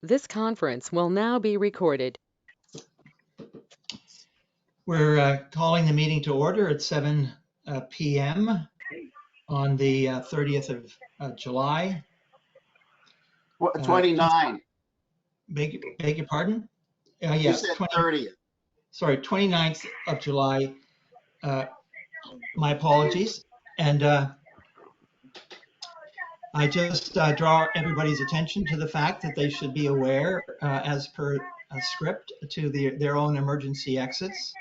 This conference will now be recorded. We're calling the meeting to order at 7 p.m. on the 30th of July. 29. Beg your pardon? You Yeah, said 30th. Sorry, 29th of July. My apologies. And I just draw everybody's attention to the fact that they should be aware, as per script, to their own emergency exits.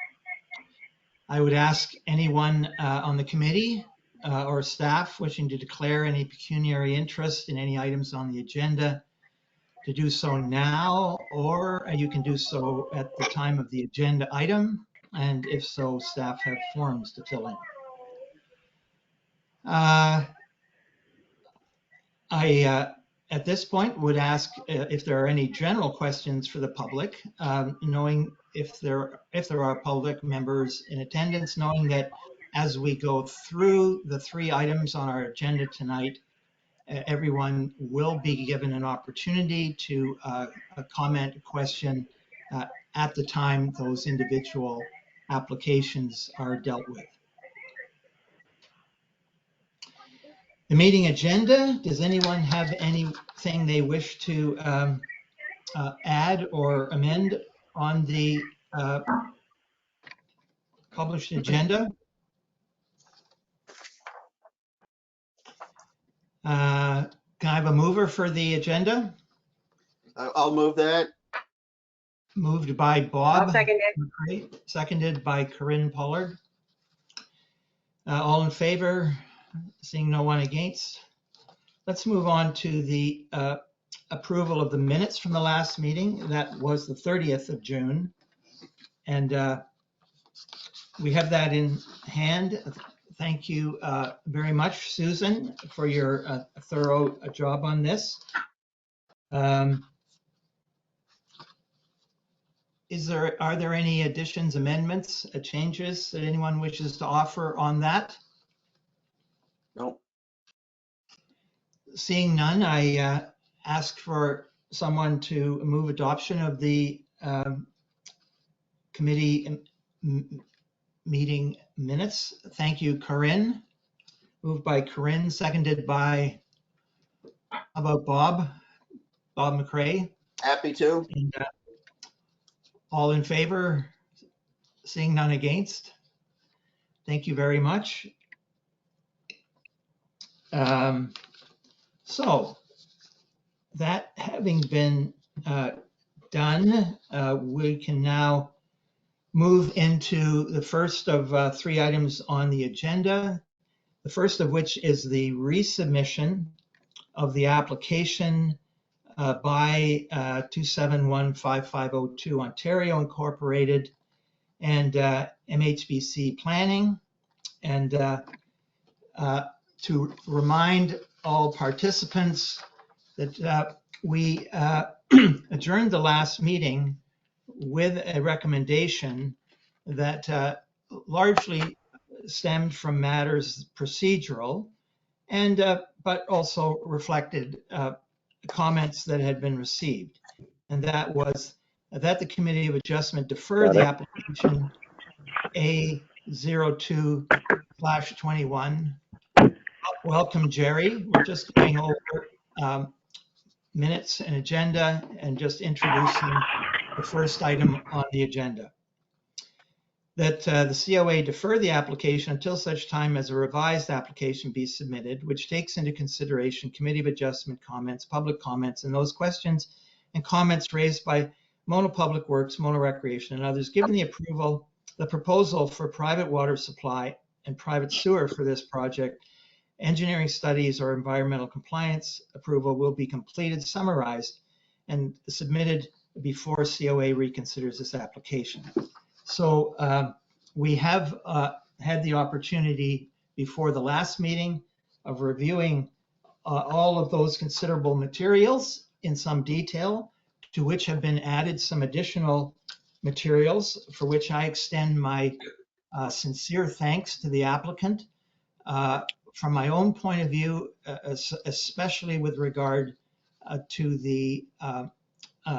I would ask anyone on the committee or staff wishing to declare any pecuniary interest in any items on the agenda to do so now, or you can do so at the time of the agenda item. And if so, staff have forms to fill in. I, at this point, would ask if there are any general questions for the public, knowing if there are public members in attendance, knowing that as we go through the three items on our agenda tonight, everyone will be given an opportunity to comment, question at the time those individual applications are dealt with. The meeting agenda, does anyone have anything they wish to add or amend on the published agenda? Can I have a mover for the agenda? I'll move that. Moved by Bob. I'll second it. McCray, seconded by Corinne Pollard. All in favor? Seeing no one against. Let's move on to the approval of the minutes from the last meeting. That was the 30th of June. And we have that in hand. Thank you very much, Susan, for your thorough job on this. Are there any additions, amendments, changes that anyone wishes to offer on that? No. Seeing none, I ask for someone to move adoption of the committee meeting minutes. Thank you, Corinne. Moved by Corinne, seconded by, how about Bob? Bob McCray. Happy to. And, all in favor? Seeing none against? Thank you very much. So that having been done, we can now move into the first of three items on the agenda. The first of which is the resubmission of the application by 2715502 Ontario Incorporated and MHBC Planning. And to remind all participants that we adjourned the last meeting with a recommendation that largely stemmed from matters procedural and but also reflected comments that had been received. And that was that the Committee of Adjustment defer the application A02/21. Welcome, Jerry. We're just going over minutes and agenda and just introducing the first item on the agenda. That the COA defer the application until such time as a revised application be submitted, which takes into consideration Committee of Adjustment comments, public comments, and those questions and comments raised by Mono Public Works, Mono Recreation, and others. Given the approval, the proposal for private water supply and private sewer for this project, engineering studies or environmental compliance approval will be completed, summarized, and submitted before COA reconsiders this application. So we have had the opportunity before the last meeting of reviewing all of those considerable materials in some detail, to which have been added some additional materials for which I extend my sincere thanks to the applicant. From my own point of view, especially with regard to the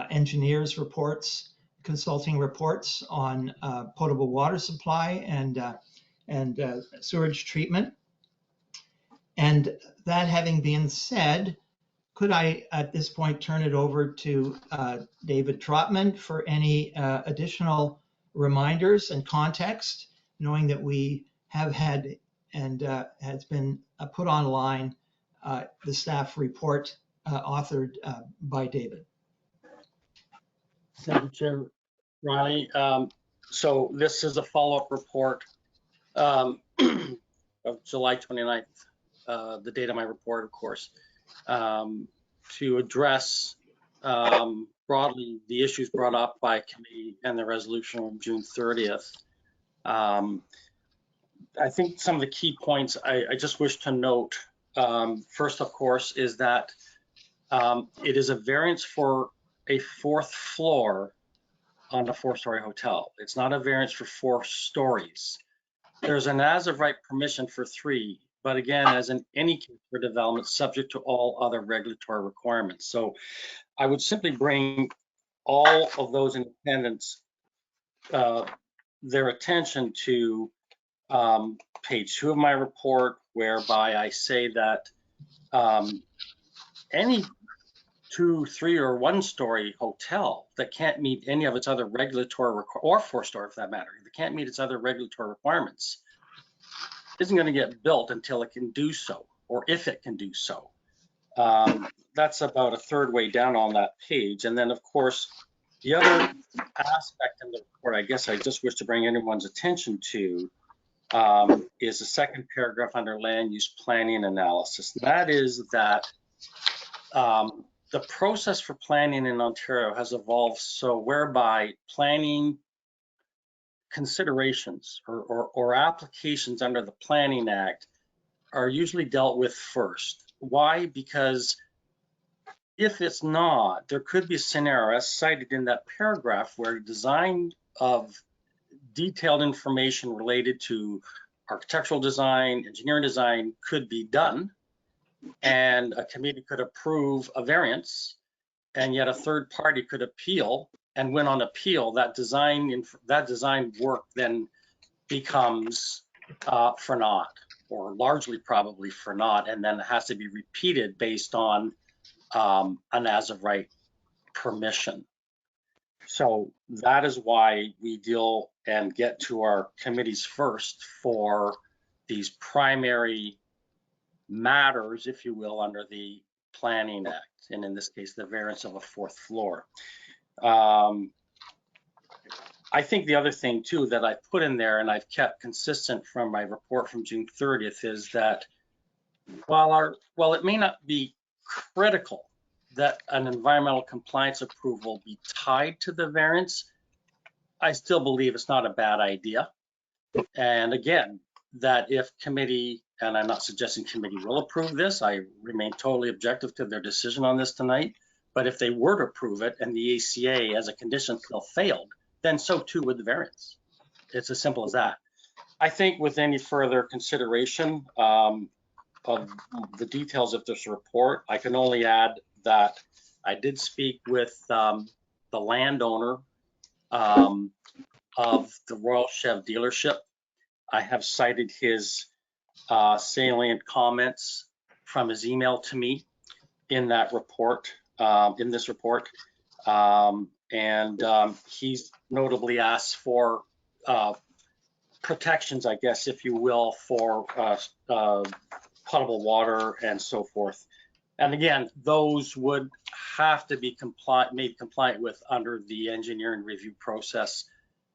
engineers' reports, consulting reports on potable water supply and sewage treatment. And that having been said, could I at this point turn it over to David Trotman for any additional reminders and context, knowing that we have had and has been put online the staff report authored by David. Thank you, Chair Riley. So this is a follow-up report of July 29th, the date of my report, of course, to address broadly the issues brought up by committee and the resolution on June 30th. I think some of the key points I just wish to note, first, of course, is that it is a variance for a 4th floor on a 4-story hotel. It's not a variance for 4 stories. There's an as-of-right permission for 3, but again, as in any case for development, subject to all other regulatory requirements. So I would simply bring all of those in attendance their attention to page 2 of my report, whereby I say that any 2, 3, or 1-story hotel that can't meet any of its other regulatory or 4-story, for that matter, that can't meet its other regulatory requirements, isn't going to get built until it can do so, or if it can do so. That's about a third way down on that page. And then, of course, the other aspect in the report, I guess I just wish to bring anyone's attention to, is the second paragraph under land use planning analysis. And that is that the process for planning in Ontario has evolved so whereby planning considerations or applications under the Planning Act are usually dealt with first. Why? Because if it's not, there could be a scenario as cited in that paragraph where design of detailed information related to architectural design, engineering design could be done, and a committee could approve a variance, and yet a third party could appeal, and when on appeal, that design work then becomes for naught, or largely probably for naught, and then it has to be repeated based on an as-of-right permission. So that is why we deal and get to our committees first for these primary matters, if you will, under the Planning Act, and in this case, the variance of a 4th floor. I think the other thing too that I put in there, and I've kept consistent from my report from June 30th, is that while it may not be critical that an environmental compliance approval be tied to the variance, I still believe it's not a bad idea. And again, that if committee, and I'm not suggesting committee will approve this, I remain totally objective to their decision on this tonight, but if they were to approve it and the ACA as a condition still failed, then so too would the variance. It's as simple as that. I think with any further consideration of the details of this report, I can only add that I did speak with the landowner of the Royal Chev dealership. I have cited his salient comments from his email to me in that report, in this report. He's notably asked for protections, I guess, if you will, for potable water and so forth. And again, those would have to be made compliant with under the engineering review process,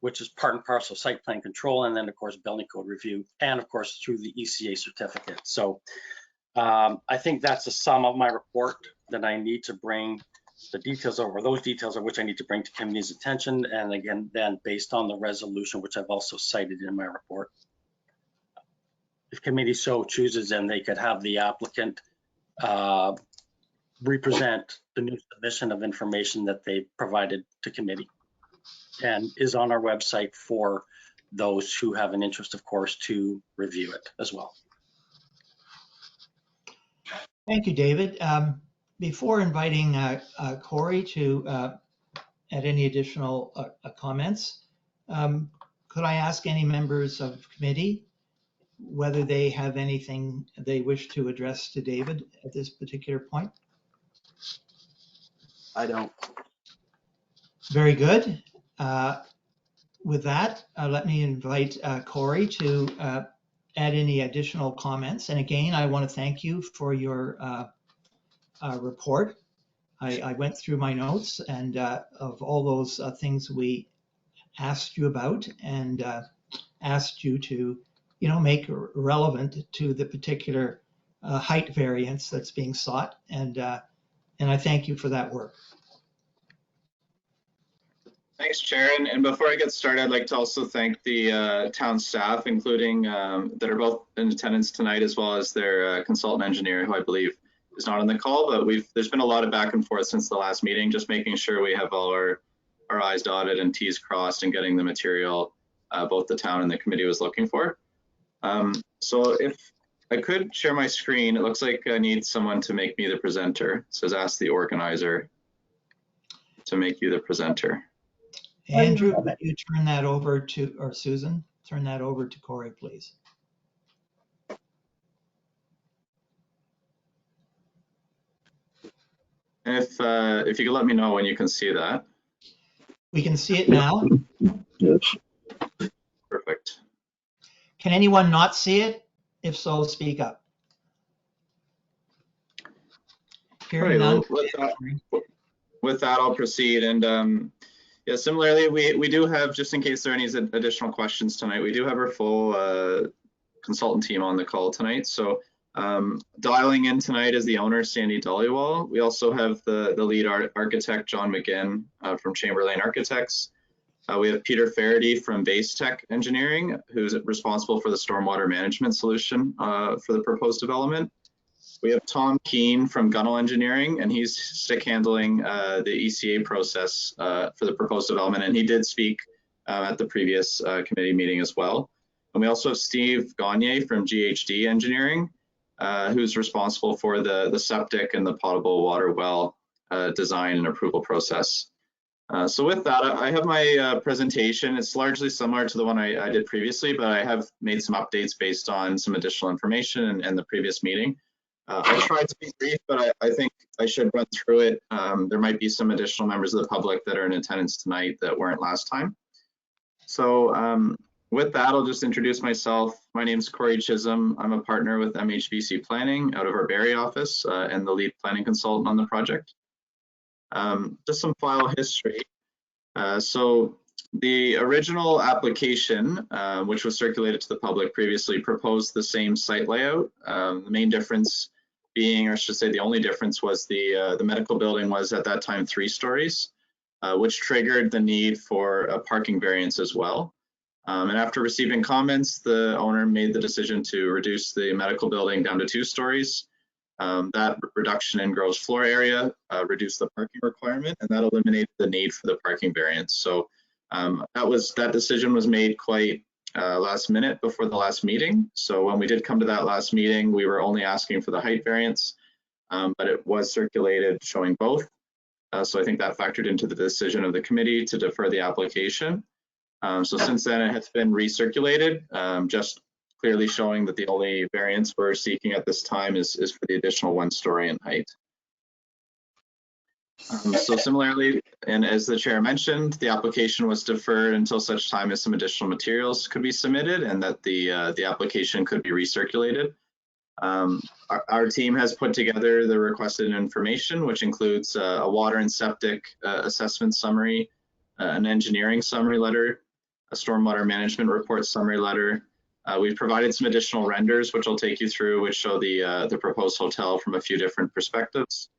which is part and parcel site plan control, and then of course building code review, and of course through the ECA certificate. So I think that's the sum of my report that I need to bring the details over. Those details are which I need to bring to committee's attention, and again, then based on the resolution, which I've also cited in my report. If committee so chooses, then they could have the applicant represent the new submission of information that they provided to committee, and is on our website for those who have an interest, of course, to review it as well. Thank you, David. Before inviting Corey to add any additional comments, could I ask any members of committee whether they have anything they wish to address to David at this particular point? I don't. Very good. With that, let me invite Corey to add any additional comments. And again, I want to thank you for your report. I went through my notes and of all those things we asked you about and asked you to, make relevant to the particular height variance that's being sought. And I thank you for that work. Thanks, Chair. And before I get started, I'd like to also thank the town staff, including that are both in attendance tonight, as well as their consultant engineer, who I believe is not on the call. But there's been a lot of back and forth since the last meeting, just making sure we have all our I's dotted and T's crossed and getting the material both the town and the committee was looking for. So if I could share my screen, it looks like I need someone to make me the presenter. It says ask the organizer to make you the presenter. Andrew, could you turn that over to, or Susan, turn that over to Corey, please. And if you could let me know when you can see that. We can see it now. Yes. Perfect. Can anyone not see it? If so, speak up. Hearing none. With that, I'll proceed. And yeah, similarly, we do have, just in case there are any additional questions tonight, we do have our full consultant team on the call tonight. So dialing in tonight is the owner, Sandy Dollywall. We also have the lead architect, John McGinn from Chamberlain Architects. We have Peter Faraday from Base Tech Engineering, who's responsible for the stormwater management solution for the proposed development. We have Tom Keene from Gunnell Engineering, and he's stick handling the ECA process for the proposed development, and he did speak at the previous committee meeting as well. And we also have Steve Gagne from GHD Engineering, who's responsible for the septic and the potable water well design and approval process. So with that, I have my presentation. It's largely similar to the one I did previously, but I have made some updates based on some additional information and the previous meeting. I tried to be brief, but I think I should run through it. There might be some additional members of the public that are in attendance tonight that weren't last time. So with that, I'll just introduce myself. My name is Corey Chisholm. I'm a partner with MHBC Planning out of our Barrie office and the lead planning consultant on the project. Just some file history. So the original application, which was circulated to the public previously, proposed the same site layout. The main difference being, or I should say the only difference, was the medical building was at that time 3 stories, which triggered the need for a parking variance as well. And after receiving comments, the owner made the decision to reduce the medical building down to 2 stories. That reduction in gross floor area reduced the parking requirement, and that eliminated the need for the parking variance. So that decision was made quite last minute before the last meeting. So when we did come to that last meeting, we were only asking for the height variance, but it was circulated showing both. So I think that factored into the decision of the committee to defer the application. So since then, it has been recirculated, just clearly showing that the only variance we're seeking at this time is for the additional 1 story in height. So similarly, and as the chair mentioned, the application was deferred until such time as some additional materials could be submitted and that the application could be recirculated. Our team has put together the requested information, which includes a water and septic assessment summary, an engineering summary letter, a stormwater management report summary letter. We've provided some additional renders, which I'll take you through, which show the proposed hotel from a few different perspectives.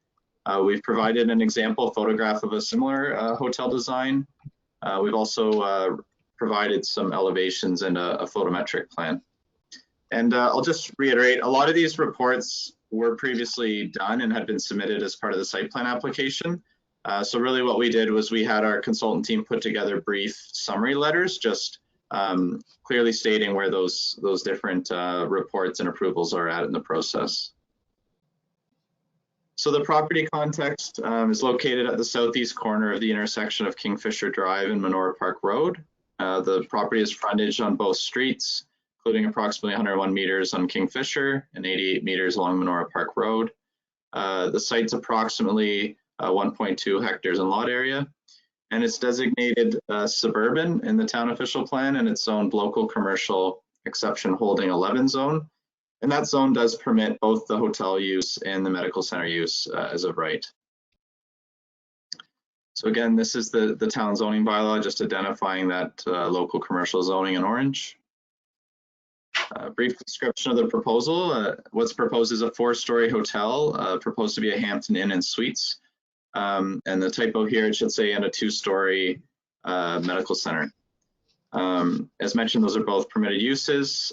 We've provided an example photograph of a similar hotel design. We've also provided some elevations and a photometric plan. And I'll just reiterate, a lot of these reports were previously done and had been submitted as part of the site plan application. So really what we did was we had our consultant team put together brief summary letters, just clearly stating where those different reports and approvals are at in the process. So the property context is located at the southeast corner of the intersection of Kingfisher Drive and Menora Park Road. The property is frontage on both streets, including approximately 101 meters on Kingfisher and 88 meters along Menora Park Road. The site's approximately 1.2 hectares in lot area, and it's designated suburban in the town official plan, and it's zoned local commercial exception holding 11 zone. And that zone does permit both the hotel use and the medical center use as of right. So again, this is the town zoning bylaw, just identifying that local commercial zoning in orange. Brief description of the proposal. What's proposed is a 4-story hotel, proposed to be a Hampton Inn and Suites. And the typo here, it should say, and a 2-story medical center. As mentioned, those are both permitted uses.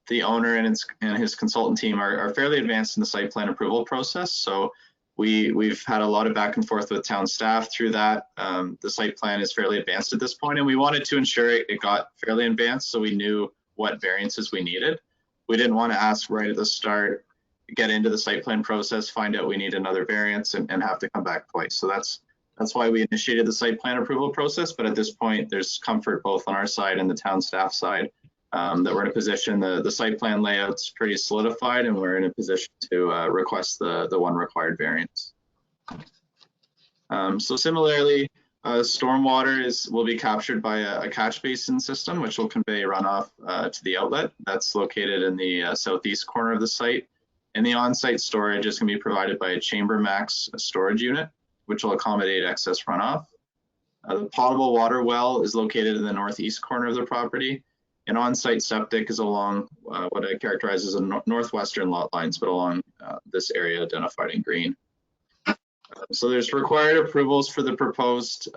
The owner and his consultant team are fairly advanced in the site plan approval process. So we've had a lot of back and forth with town staff through that. The site plan is fairly advanced at this point, and we wanted to ensure it got fairly advanced so we knew what variances we needed. We didn't want to ask right at the start, get into the site plan process, find out we need another variance and have to come back twice. So that's why we initiated the site plan approval process. But at this point, there's comfort both on our side and the town staff side that we're in a position, the site plan layout's pretty solidified, and we're in a position to request the one required variance. So similarly, stormwater will be captured by a catch basin system, which will convey runoff to the outlet. That's located in the southeast corner of the site. And the on-site storage is going to be provided by a Chamber Max storage unit, which will accommodate excess runoff. The potable water well is located in the northeast corner of the property. And on-site septic is along what I characterize as a northwestern lot lines, but along this area identified in green. So there's required approvals for the proposed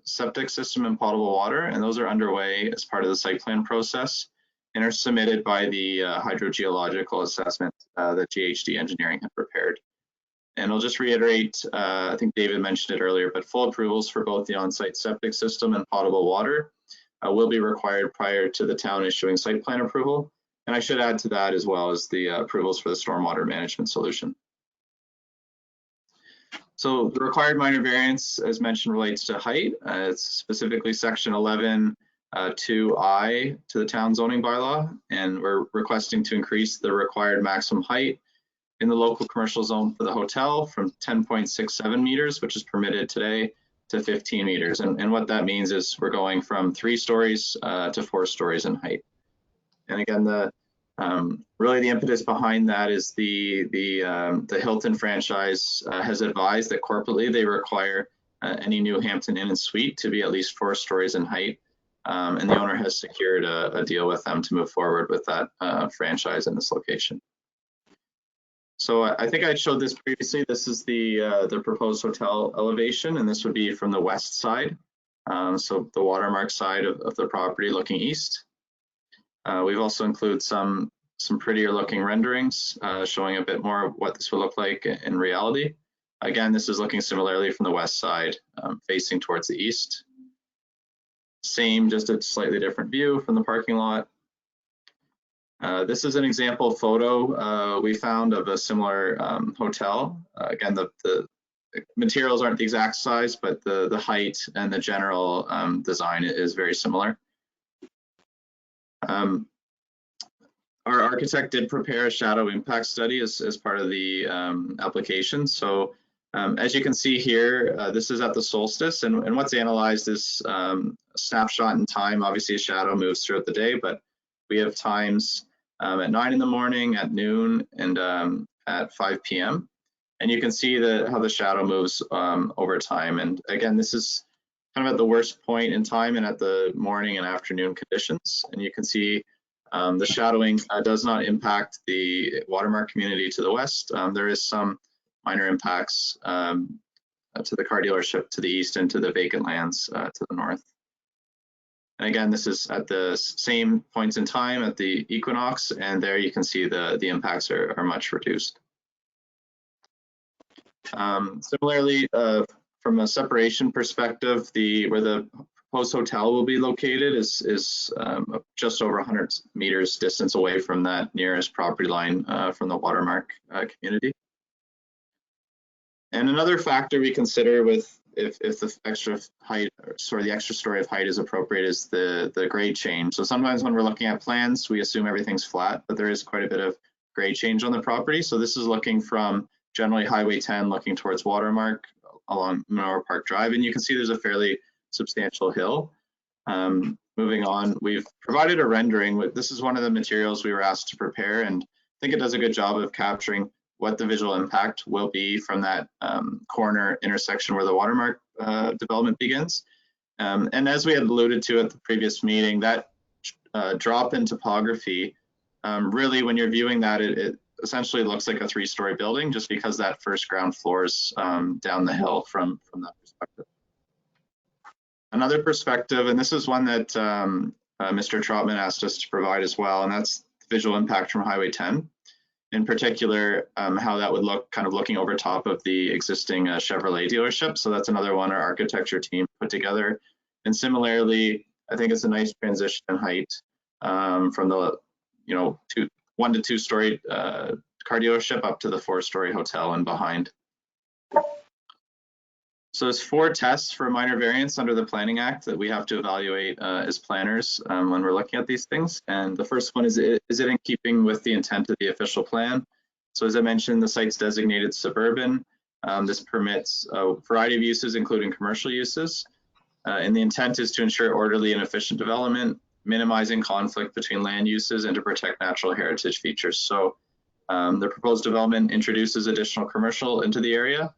septic system and potable water, and those are underway as part of the site plan process and are submitted by the hydrogeological assessment that GHD Engineering had prepared. And I'll just reiterate, I think David mentioned it earlier, but full approvals for both the on-site septic system and potable water will be required prior to the town issuing site plan approval. And I should add to that as well as the approvals for the stormwater management solution. So the required minor variance, as mentioned, relates to height. It's specifically section 11 2I to the town zoning bylaw, and we're requesting to increase the required maximum height in the local commercial zone for the hotel from 10.67 meters, which is permitted today, to 15 meters. And what that means is we're going from 3 stories to 4 stories in height. And again, really the impetus behind that is the Hilton franchise has advised that corporately they require any new Hampton Inn and Suite to be at least 4 stories in height. And the owner has secured a deal with them to move forward with that franchise in this location. So I think I showed this previously. This is the proposed hotel elevation, and this would be from the west side. So the watermark side of the property looking east. We've also included some prettier looking renderings showing a bit more of what this would look like in reality. Again, this is looking similarly from the west side, facing towards the east. Same, just a slightly different view from the parking lot. This is an example photo we found of a similar hotel. Again, the materials aren't the exact size, but the height and the general design is very similar. Our architect did prepare a shadow impact study as part of the application. So as you can see here, this is at the solstice, and what's analyzed is a snapshot in time. Obviously, a shadow moves throughout the day, but we have times at 9 in the morning, at noon, and at 5 p.m. And you can see how the shadow moves over time. And again, this is kind of at the worst point in time and at the morning and afternoon conditions. And you can see the shadowing does not impact the watermark community to the west. There is some minor impacts to the car dealership to the east and to the vacant lands to the north. And again, this is at the same points in time at the equinox, and there you can see the impacts are much reduced. Similarly, from a separation perspective, where the proposed hotel will be located is just over 100 meters distance away from that nearest property line from the watermark community. And another factor we consider with if the extra height, sorry, the extra story of height is appropriate is the grade change. So sometimes when we're looking at plans, we assume everything's flat, but there is quite a bit of grade change on the property. So this is looking from generally Highway 10 looking towards Watermark along Manora Park Drive, and you can see there's a fairly substantial hill. Moving on, we've provided a rendering. This is one of the materials we were asked to prepare, and I think it does a good job of capturing what the visual impact will be from that corner intersection where the Watermark development begins. And as we had alluded to at the previous meeting, that drop in topography, really when you're viewing that, it essentially looks like a 3-story building just because that first ground floor is down the hill from that perspective. Another perspective, and this is one that Mr. Trotman asked us to provide as well, and that's the visual impact from Highway 10. In particular, how that would look kind of looking over top of the existing Chevrolet dealership. So that's another one our architecture team put together. And similarly, I think it's a nice transition in height from the 1 to 2-story car dealership up to the 4-story hotel and behind. So there's 4 tests for minor variance under the Planning Act that we have to evaluate as planners when we're looking at these things. And the first one is it in keeping with the intent of the official plan? So as I mentioned, the site's designated suburban. This permits a variety of uses, including commercial uses. And the intent is to ensure orderly and efficient development, minimizing conflict between land uses and to protect natural heritage features. So the proposed development introduces additional commercial into the area.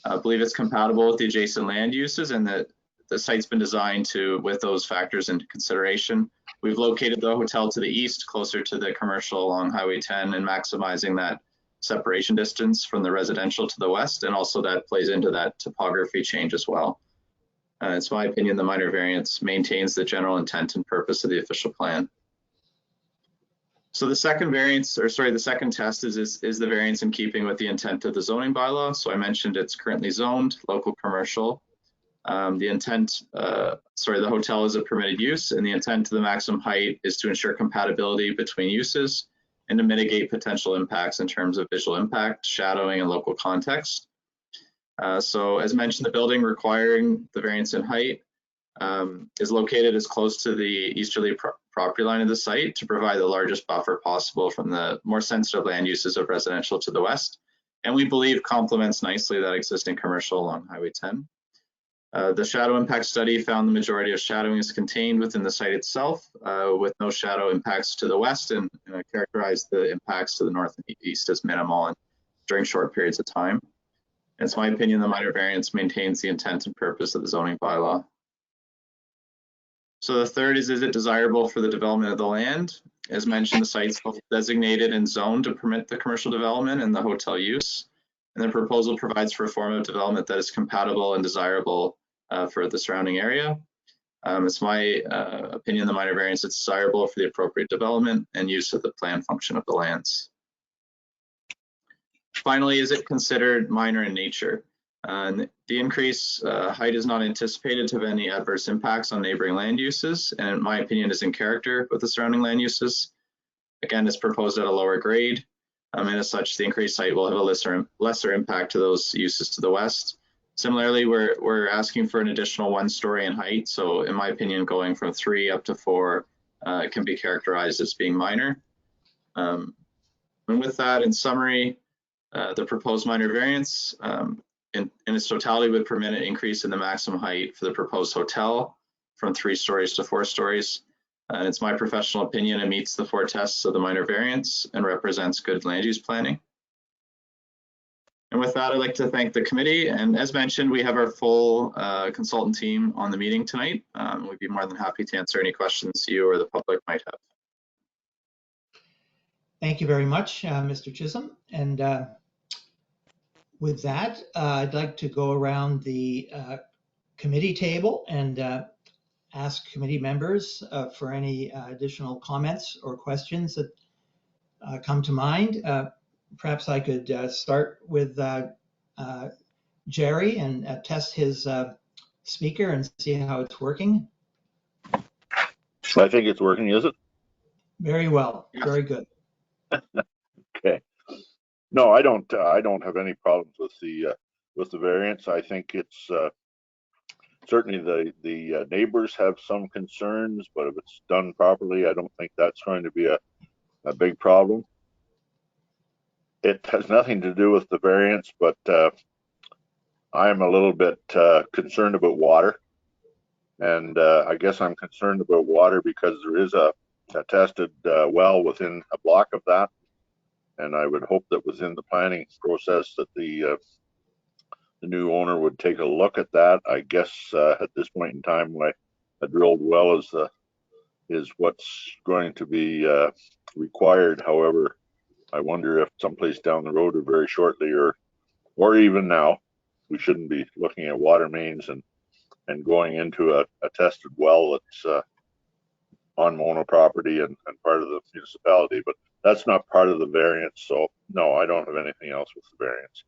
I believe it's compatible with the adjacent land uses and that the site's been designed with those factors into consideration. We've located the hotel to the east, closer to the commercial along Highway 10 and maximizing that separation distance from the residential to the west. And also that plays into that topography change as well. It's my opinion the minor variance maintains the general intent and purpose of the official plan. So the second test is the variance in keeping with the intent of the zoning bylaw. So I mentioned it's currently zoned local commercial. The hotel is a permitted use, and the intent of the maximum height is to ensure compatibility between uses and to mitigate potential impacts in terms of visual impact, shadowing, and local context. So as mentioned, the building requiring the variance in height is located as close to the easterly property line of the site to provide the largest buffer possible from the more sensitive land uses of residential to the west. And we believe complements nicely that existing commercial along Highway 10. The shadow impact study found the majority of shadowing is contained within the site itself with no shadow impacts to the west and characterized the impacts to the north and east as minimal and during short periods of time. And it's my opinion the minor variance maintains the intent and purpose of the zoning bylaw. So the third is it desirable for the development of the land? As mentioned, the site's designated and zoned to permit the commercial development and the hotel use. And the proposal provides for a form of development that is compatible and desirable for the surrounding area. It's my opinion the minor variance is desirable for the appropriate development and use of the plan function of the lands. Finally, is it considered minor in nature? The increase height is not anticipated to have any adverse impacts on neighboring land uses, and in my opinion is in character with the surrounding land uses. Again, it's proposed at a lower grade, and as such, the increased height will have a lesser impact to those uses to the west. Similarly, we're asking for an additional 1 story in height, so in my opinion, going from 3 up to 4 can be characterized as being minor. And with that, in summary, the proposed minor variance in its totality would permit an increase in the maximum height for the proposed hotel from 3 stories to 4 stories. And it's my professional opinion it meets the 4 tests of the minor variance and represents good land use planning. And with that, I'd like to thank the committee. And as mentioned, we have our full consultant team on the meeting tonight. We'd be more than happy to answer any questions you or the public might have. Thank you very much, Mr. Chisholm. And with that, I'd like to go around the committee table and ask committee members for any additional comments or questions that come to mind. Perhaps I could start with Jerry and test his speaker and see how it's working. I think it's working, is it? Very well, Yes. very good. Okay. No, I don't have any problems with the with the variance. I think it's certainly the neighbors have some concerns, but if it's done properly, I don't think that's going to be a big problem. It has nothing to do with the variance, but I'm a little bit concerned about water. And I guess I'm concerned about water because there is a tested well within a block of that. And I would hope that within the planning process that the new owner would take a look at that. I guess at this point in time, a drilled well is what's going to be required. However, I wonder if someplace down the road or very shortly or even now, we shouldn't be looking at water mains and going into a tested well that's on Mona property and part of the municipality, but that's not part of the variance. So no, I don't have anything else with the variance.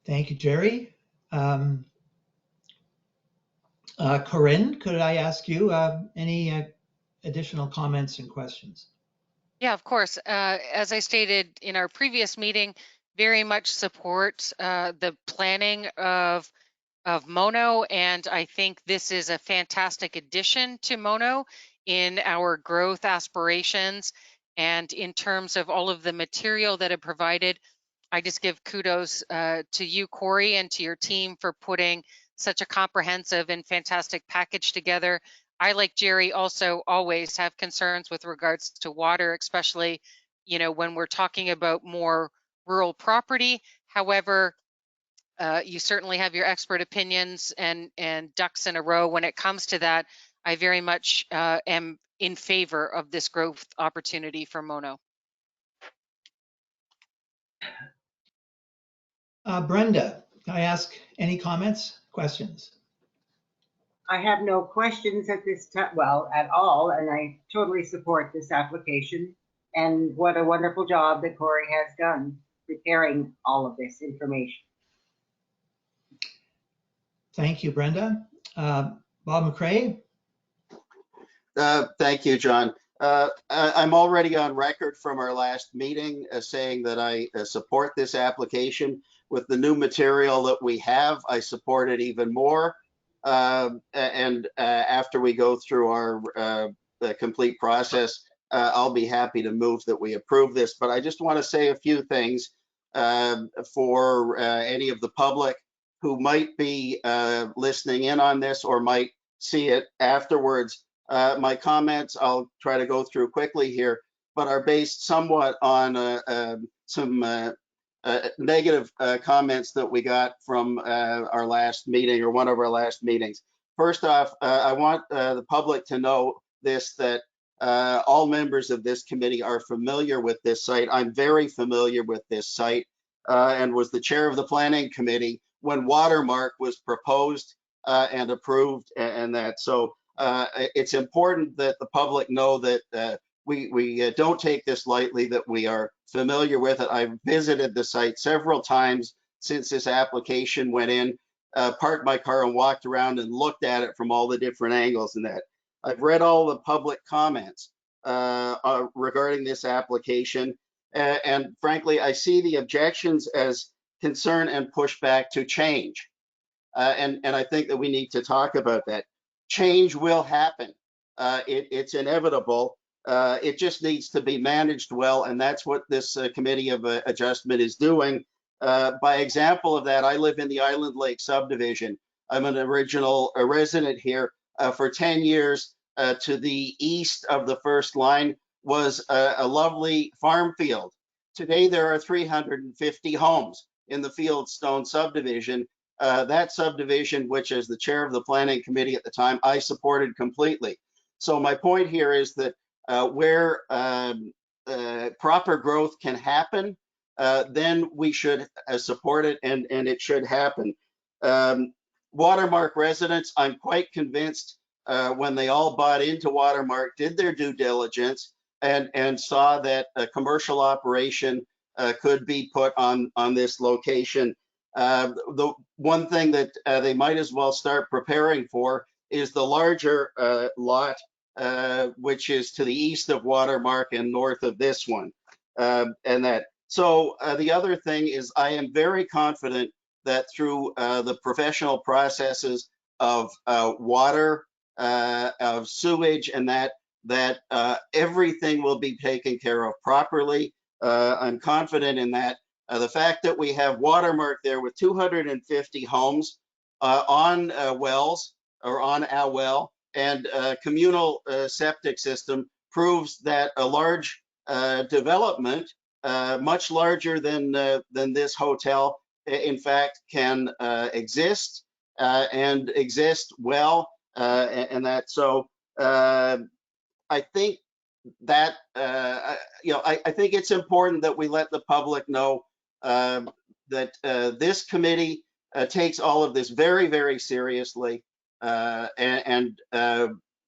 Thank you, Jerry. Corinne, could I ask you any additional comments and questions? Yeah, of course. As I stated in our previous meeting, very much support the planning of Mono, and I think this is a fantastic addition to Mono in our growth aspirations. And in terms of all of the material that it provided, I just give kudos to you, Corey, and to your team for putting such a comprehensive and fantastic package together. I, like Jerry, also always have concerns with regards to water, especially, when we're talking about more rural property. However, you certainly have your expert opinions and ducks in a row when it comes to that. I very much am in favor of this growth opportunity for Mono. Brenda, can I ask any comments, questions? I have no questions at this time, well, at all, and I totally support this application. And what a wonderful job that Corey has done preparing all of this information. Thank you, Brenda. Bob McRae? Thank you, John. I'm already on record from our last meeting saying that I support this application. With the new material that we have, I support it even more. And after we go through our the complete process, I'll be happy to move that we approve this. But I just want to say a few things for any of the public who might be listening in on this or might see it afterwards. My comments, I'll try to go through quickly here, but are based somewhat on some negative comments that we got from our last meeting or one of our last meetings. First off, I want the public to know this, that all members of this committee are familiar with this site. I'm very familiar with this site and was the chair of the planning committee when Watermark was proposed and approved and that. So it's important that the public know that we don't take this lightly, that we are familiar with it. I've visited the site several times since this application went in, parked my car and walked around and looked at it from all the different angles and that. I've read all the public comments regarding this application. And frankly, I see the objections as concern and pushback to change. And I think that we need to talk about that. Change will happen. It's inevitable. It just needs to be managed well, and that's what this committee of adjustment is doing. By example of that, I live in the Island Lake subdivision. I'm an original resident here for 10 years. To the east of the first line was a lovely farm field. Today, there are 350 homes in the Fieldstone subdivision. That subdivision, which as the chair of the planning committee at the time, I supported completely. So my point here is that where proper growth can happen, then we should support it and it should happen. Watermark residents, I'm quite convinced when they all bought into Watermark, did their due diligence and saw that a commercial operation could be put on this location. The one thing that they might as well start preparing for is the larger lot, which is to the east of Watermark and north of this one. And that, So the other thing is I am very confident that through the professional processes of water, of sewage, and that everything will be taken care of properly. I'm confident in that. The fact that we have Watermark there with 250 homes on wells or on our well and communal septic system proves that a large development, much larger than this hotel, in fact, can exist and exist well, and that. So I think that I think it's important that we let the public know that this committee takes all of this very, very seriously, and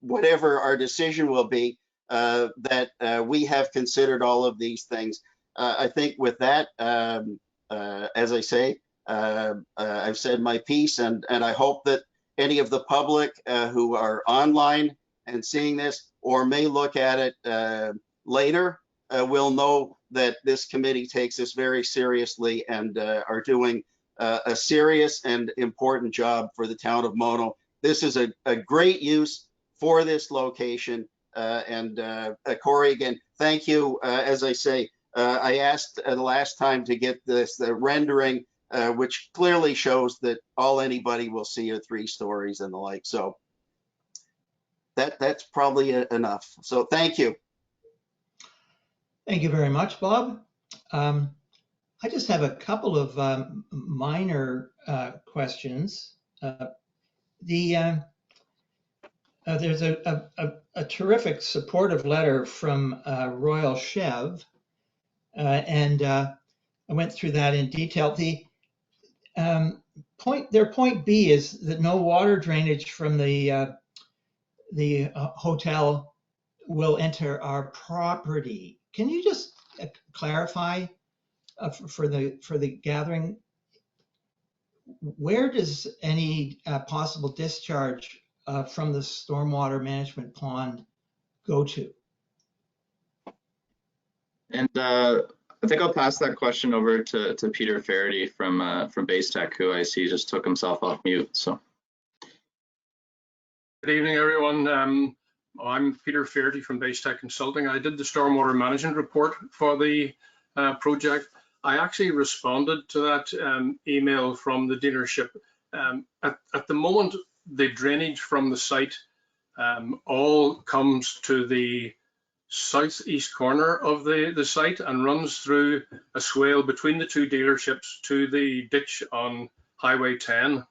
whatever our decision will be, that we have considered all of these things. I think with that, as I say, I've said my piece, and I hope that any of the public who are online and seeing this or may look at it later will know that this committee takes this very seriously and are doing a serious and important job for the town of Mono. This is a great use for this location. And Corey, again, thank you. As I say, I asked the last time to get this rendering, which clearly shows that all anybody will see are 3 stories and the like. So that's probably enough. So thank you. Thank you very much, Bob. I just have a couple of minor questions. There's a terrific supportive letter from Royal Chev, and I went through that in detail. Their point B is that no water drainage from the hotel will enter our property. Can you just clarify for the gathering, where does any possible discharge from the stormwater management pond go to? And I think I'll pass that question over to Peter Faraday from Base Tech, who I see just took himself off mute. So. Good evening, everyone. I'm Peter Faraday from Base Tech Consulting. I did the stormwater management report for the project. I actually responded to that email from the dealership. At the moment, the drainage from the site all comes to the southeast corner of the site and runs through a swale between the 2 dealerships to the ditch on Highway 10.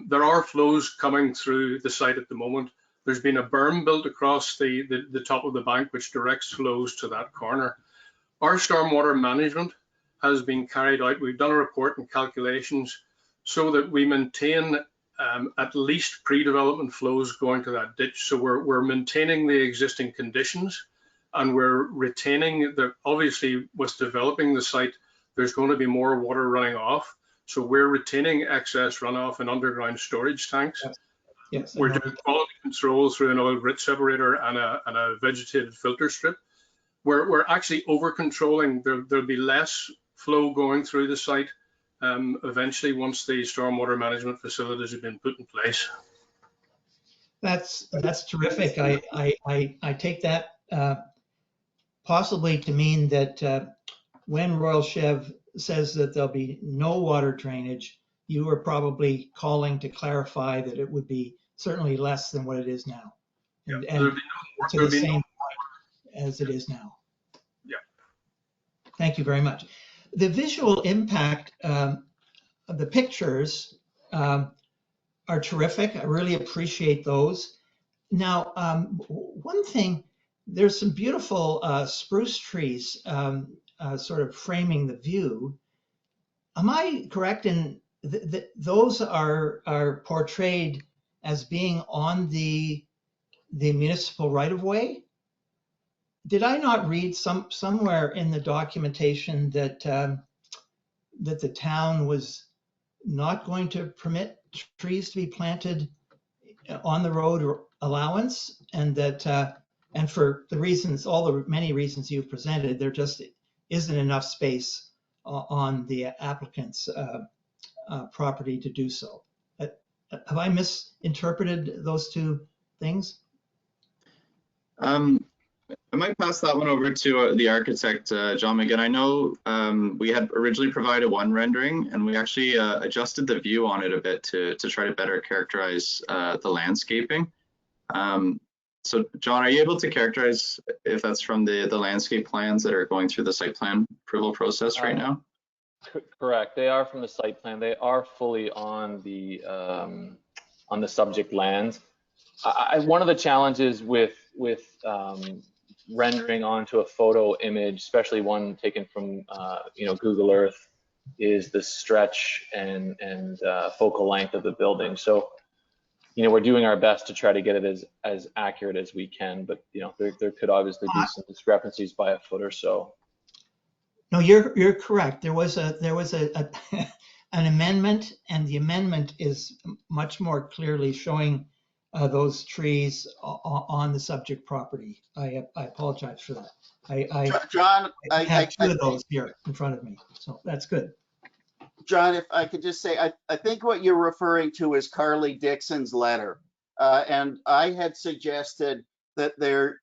There are flows coming through the site at the moment. There's been a berm built across the top of the bank, which directs flows to that corner. Our stormwater management has been carried out. We've done a report and calculations so that we maintain at least pre-development flows going to that ditch. So we're maintaining the existing conditions, and we're retaining obviously with developing the site, there's going to be more water running off. So we're retaining excess runoff in underground storage tanks. Yes, we're doing quality control through an oil grit separator and a vegetated filter strip. We're actually over controlling. There'll be less flow going through the site eventually once the stormwater management facilities have been put in place. That's terrific. I take that possibly to mean that when Royal Chev says that there'll be no water drainage, you are probably calling to clarify that it would be certainly less than what it is now, and to the same point as it is now. Yeah. Thank you very much. The visual impact of the pictures are terrific. I really appreciate those. Now, one thing, there's some beautiful spruce trees sort of framing the view. Am I correct in those are portrayed as being on the municipal right-of-way? Did I not read somewhere in the documentation that that the town was not going to permit trees to be planted on the road allowance, and that and for the reasons, all the many reasons you've presented, they're just isn't enough space on the applicant's property to do so. Have I misinterpreted those two things? I might pass that one over to the architect, John McGinn. I know we had originally provided one rendering, and we actually adjusted the view on it a bit to try to better characterize the landscaping. So, John, are you able to characterize if that's from the landscape plans that are going through the site plan approval process right now? Correct. They are from the site plan. They are fully on the subject land. One of the challenges with rendering onto a photo image, especially one taken from Google Earth, is the stretch and focal length of the building. So, we're doing our best to try to get it as accurate as we can, but there could obviously be some discrepancies by a foot or so. No, you're correct. There was an amendment, and the amendment is much more clearly showing those trees on the subject property. I apologize for that. John, I have two of those here in front of me, so that's good. John, if I could just say, I think what you're referring to is Carly Dixon's letter. And I had suggested that there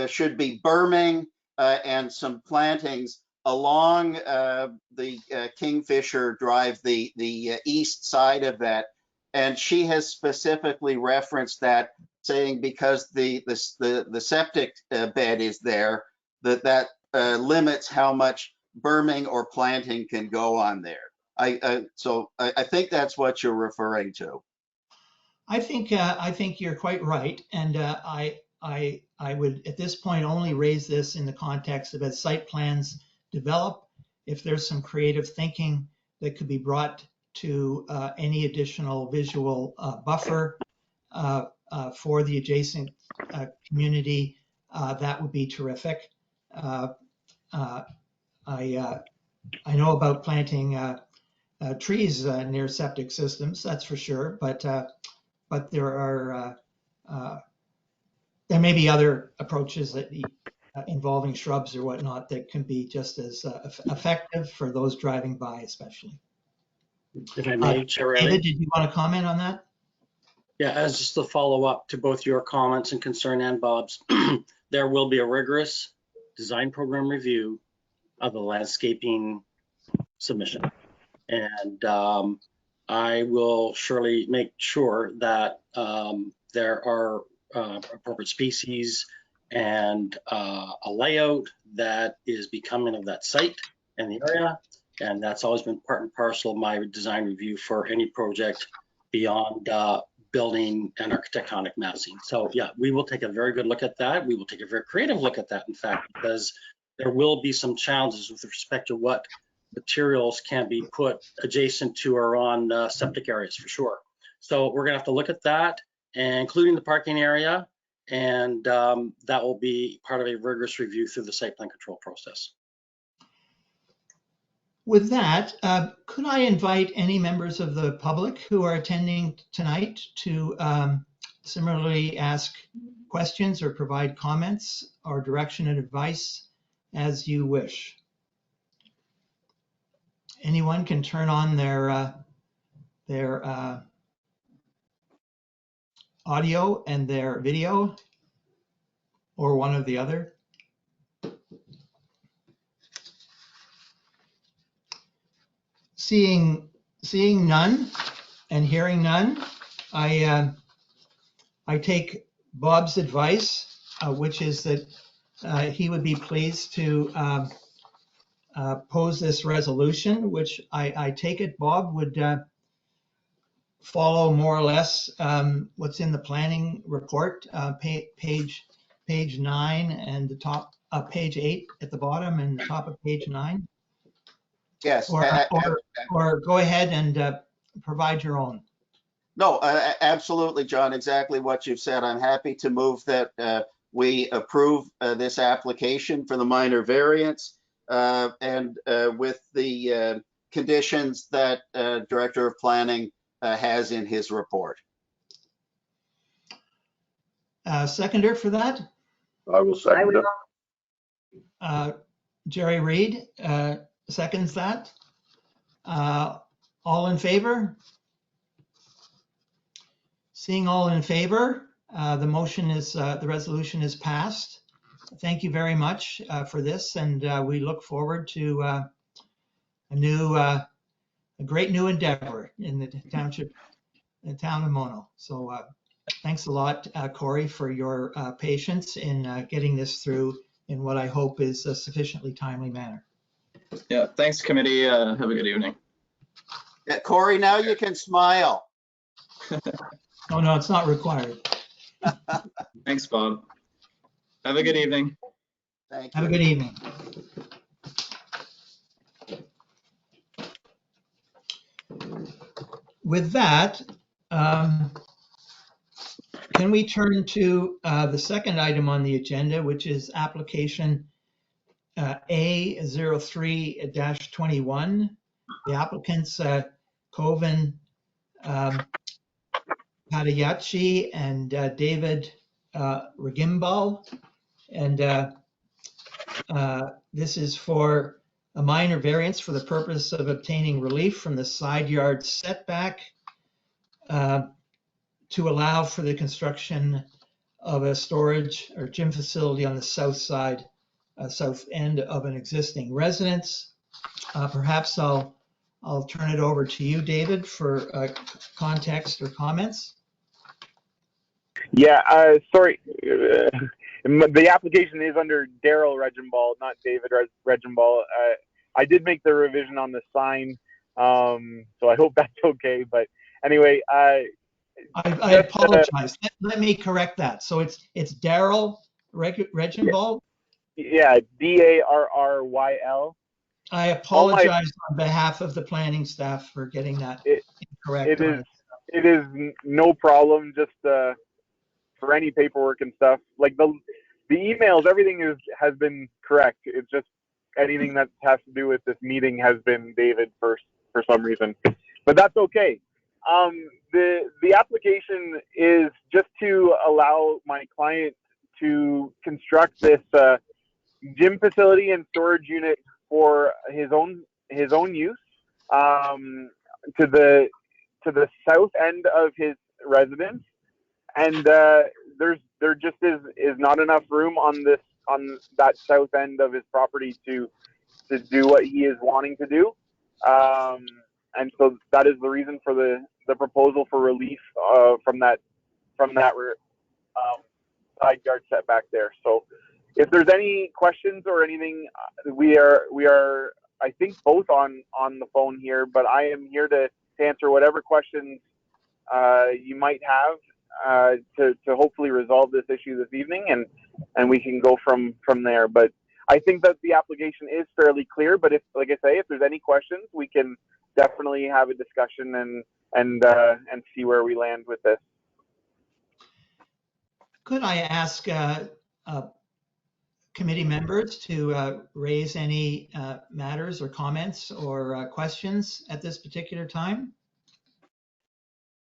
should be berming and some plantings along the Kingfisher Drive, the east side of that. And she has specifically referenced that, saying because the septic bed is there, that limits how much berming or planting can go on there. So I think that's what you're referring to. I think you're quite right, and I would at this point only raise this in the context of as site plans develop, if there's some creative thinking that could be brought to any additional visual buffer for the adjacent community, that would be terrific. I know about planting trees near septic systems, that's for sure, but there may be other approaches that involving shrubs or whatnot that can be just as effective for those driving by, especially. If I may, Chair Riley? David, did you want to comment on that? Yeah, as just a follow-up to both your comments and concern and Bob's, there will be a rigorous design program review of the landscaping submission. And I will surely make sure that there are appropriate species and a layout that is becoming of that site and the area. And that's always been part and parcel of my design review for any project beyond building and architectonic massing. So yeah, we will take a very good look at that. We will take a very creative look at that, in fact, because there will be some challenges with respect to what materials can be put adjacent to or on septic areas for sure. So we're gonna have to look at that, and including the parking area, and that will be part of a rigorous review through the site plan control process. With that, could I invite any members of the public who are attending tonight to similarly ask questions or provide comments or direction and advice as you wish? Anyone can turn on their audio and their video, or one or the other. Seeing none and hearing none, I take Bob's advice, which is that he would be pleased to pose this resolution, which I take it Bob would follow more or less what's in the planning report, page 9 and the top, page 8 at the bottom and the top of page 9. Yes. Or go ahead and provide your own. No, absolutely, John, exactly what you've said. I'm happy to move that we approve this application for the minor variance and with the conditions that Director of Planning has in his report. Seconder for that? I will second it. Jerry Reed seconds that. All in favor? Seeing all in favor, the motion is, the resolution is passed. Thank you very much for this, and we look forward to a great new endeavor in the township, the town of Mono. So thanks a lot, Corey, for your patience in getting this through in what I hope is a sufficiently timely manner. Yeah, thanks, committee. Have a good evening. Yeah, Corey, now you can smile. Oh, no, it's not required. Thanks, Bob. Have a good evening. Thank Have a you. good evening. With that, can we turn to the second item on the agenda, which is application A03-21. The applicants Koven Padayachi and David Regimbal. And this is for a minor variance for the purpose of obtaining relief from the side yard setback to allow for the construction of a storage or gym facility on the south side, south end of an existing residence. Perhaps I'll turn it over to you, David, for context or comments. Yeah, sorry. The application is under Daryl Regimbal, not David Regimbal. I did make the revision on the sign, so I hope that's okay. But anyway, I apologize. Let me correct that. So it's Daryl Regimbal? Yeah, Darryl. I apologize on behalf of the planning staff for getting that incorrect. It is no problem. Just for any paperwork and stuff, like the emails, everything has been correct. It's just anything that has to do with this meeting has been David for some reason, but that's okay. The application is just to allow my client to construct this gym facility and storage unit for his own use to the south end of his residence, and there just is not enough room on that south end of his property to do what he is wanting to do, and so that is the reason for the proposal for relief from that side yard setback there. So if there's any questions or anything, we are I think both on the phone here, but I am here to answer whatever questions you might have to hopefully resolve this issue this evening, and we can go from there. But I think that the application is fairly clear, but if, like I say, if there's any questions, we can definitely have a discussion and see where we land with this. Could I ask committee members to raise any matters or comments or questions at this particular time?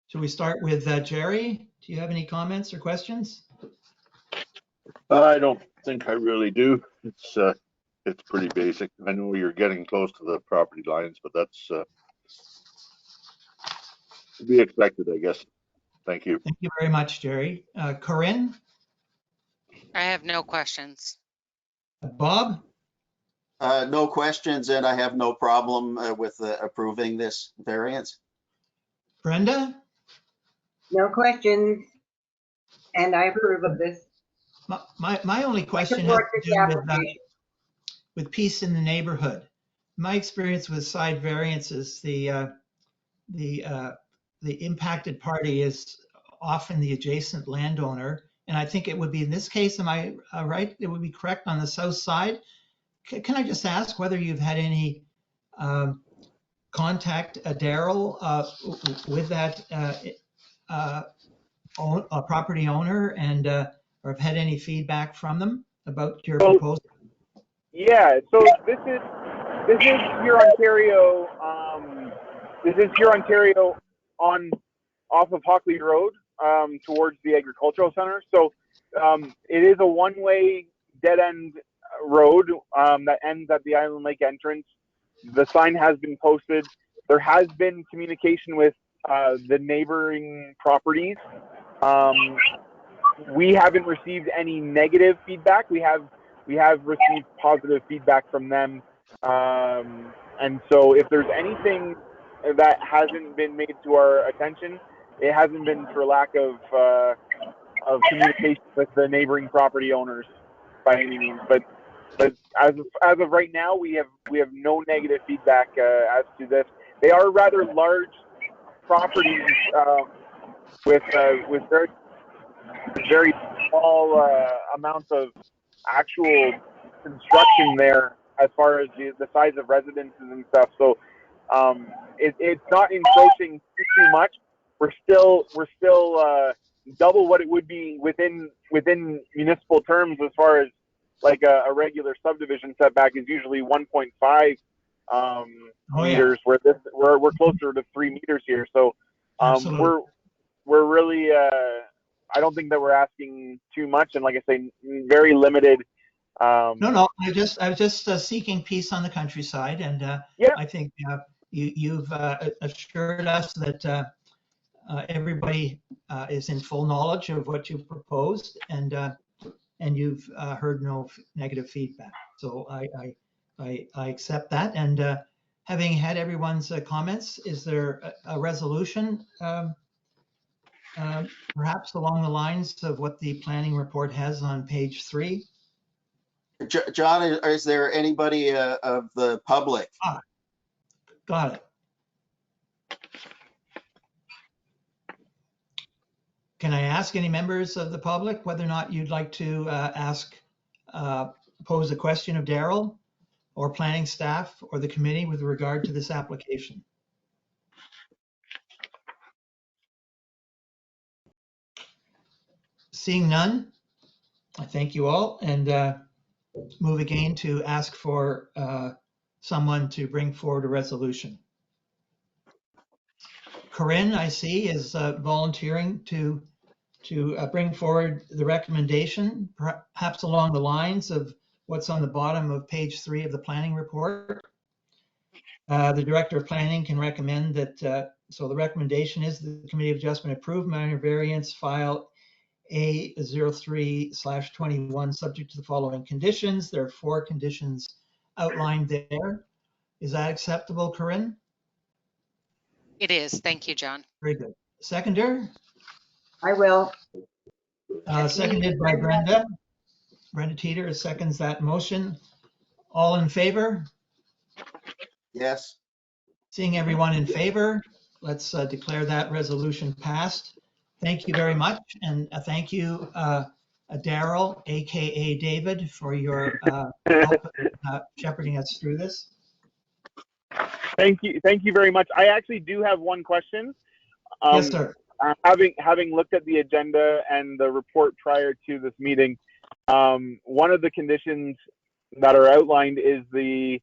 Should we start with Jerry? Do you have any comments or questions? I don't think I really do. It's pretty basic. I know you're getting close to the property lines, but that's to be expected, I guess. Thank you. Thank you very much, Jerry. Corinne? I have no questions. Bob? No questions, and I have no problem with approving this variance. Brenda? No questions, and I approve of this. My only question has to do with peace in the neighborhood. My experience with side variances, the impacted party is often the adjacent landowner. And I think it would be in this case, am I right? It would be correct on the south side. Can I just ask whether you've had any contact, Daryl, with that property owner, and or have had any feedback from them about your proposal? Yeah, so this is here Ontario. This is here Ontario off of Hockley Road towards the agricultural center. So it is a one-way dead end road that ends at the Island Lake entrance. The sign has been posted. There has been communication with the neighboring properties. We haven't received any negative feedback. We have received positive feedback from them. And so if there's anything that hasn't been made to our attention, it hasn't been for lack of communication with the neighboring property owners by any means. But as of right now, we have no negative feedback as to this. They are rather large properties with very small amounts of actual construction there as far as the size of residences and stuff. So it's not encroaching too much. We're still double what it would be within municipal terms as far as like a regular subdivision setback is usually 1.5 meters, where we're closer to 3 meters here. So we're really I don't think that we're asking too much, and like I say, very limited. No, I was just seeking peace on the countryside, and I think you've assured us that everybody is in full knowledge of what you've proposed, and you've heard no negative feedback. So I accept that. And having had everyone's comments, is there a resolution, perhaps along the lines of what the planning report has on page 3? John, is there anybody of the public? Got it. Can I ask any members of the public whether or not you'd like to pose a question of Daryl or planning staff or the committee with regard to this application? Seeing none, I thank you all, and move again to ask for someone to bring forward a resolution. Corinne, I see, is volunteering to bring forward the recommendation, perhaps along the lines of what's on the bottom of page 3 of the planning report. The Director of Planning can recommend that, so the recommendation is the Committee of Adjustment approve minor variance file A03/21 subject to the following conditions. There are 4 conditions outlined there. Is that acceptable, Corinne? It is. Thank you, John. Very good. Seconder? I will. Seconded by Brenda. Brenda Teeter seconds that motion. All in favor? Yes. Seeing everyone in favor, let's declare that resolution passed. Thank you very much. And thank you, Daryl, AKA David, for your help shepherding us through this. Thank you very much. I actually do have one question. Yes, sir. Having looked at the agenda and the report prior to this meeting, one of the conditions that are outlined is the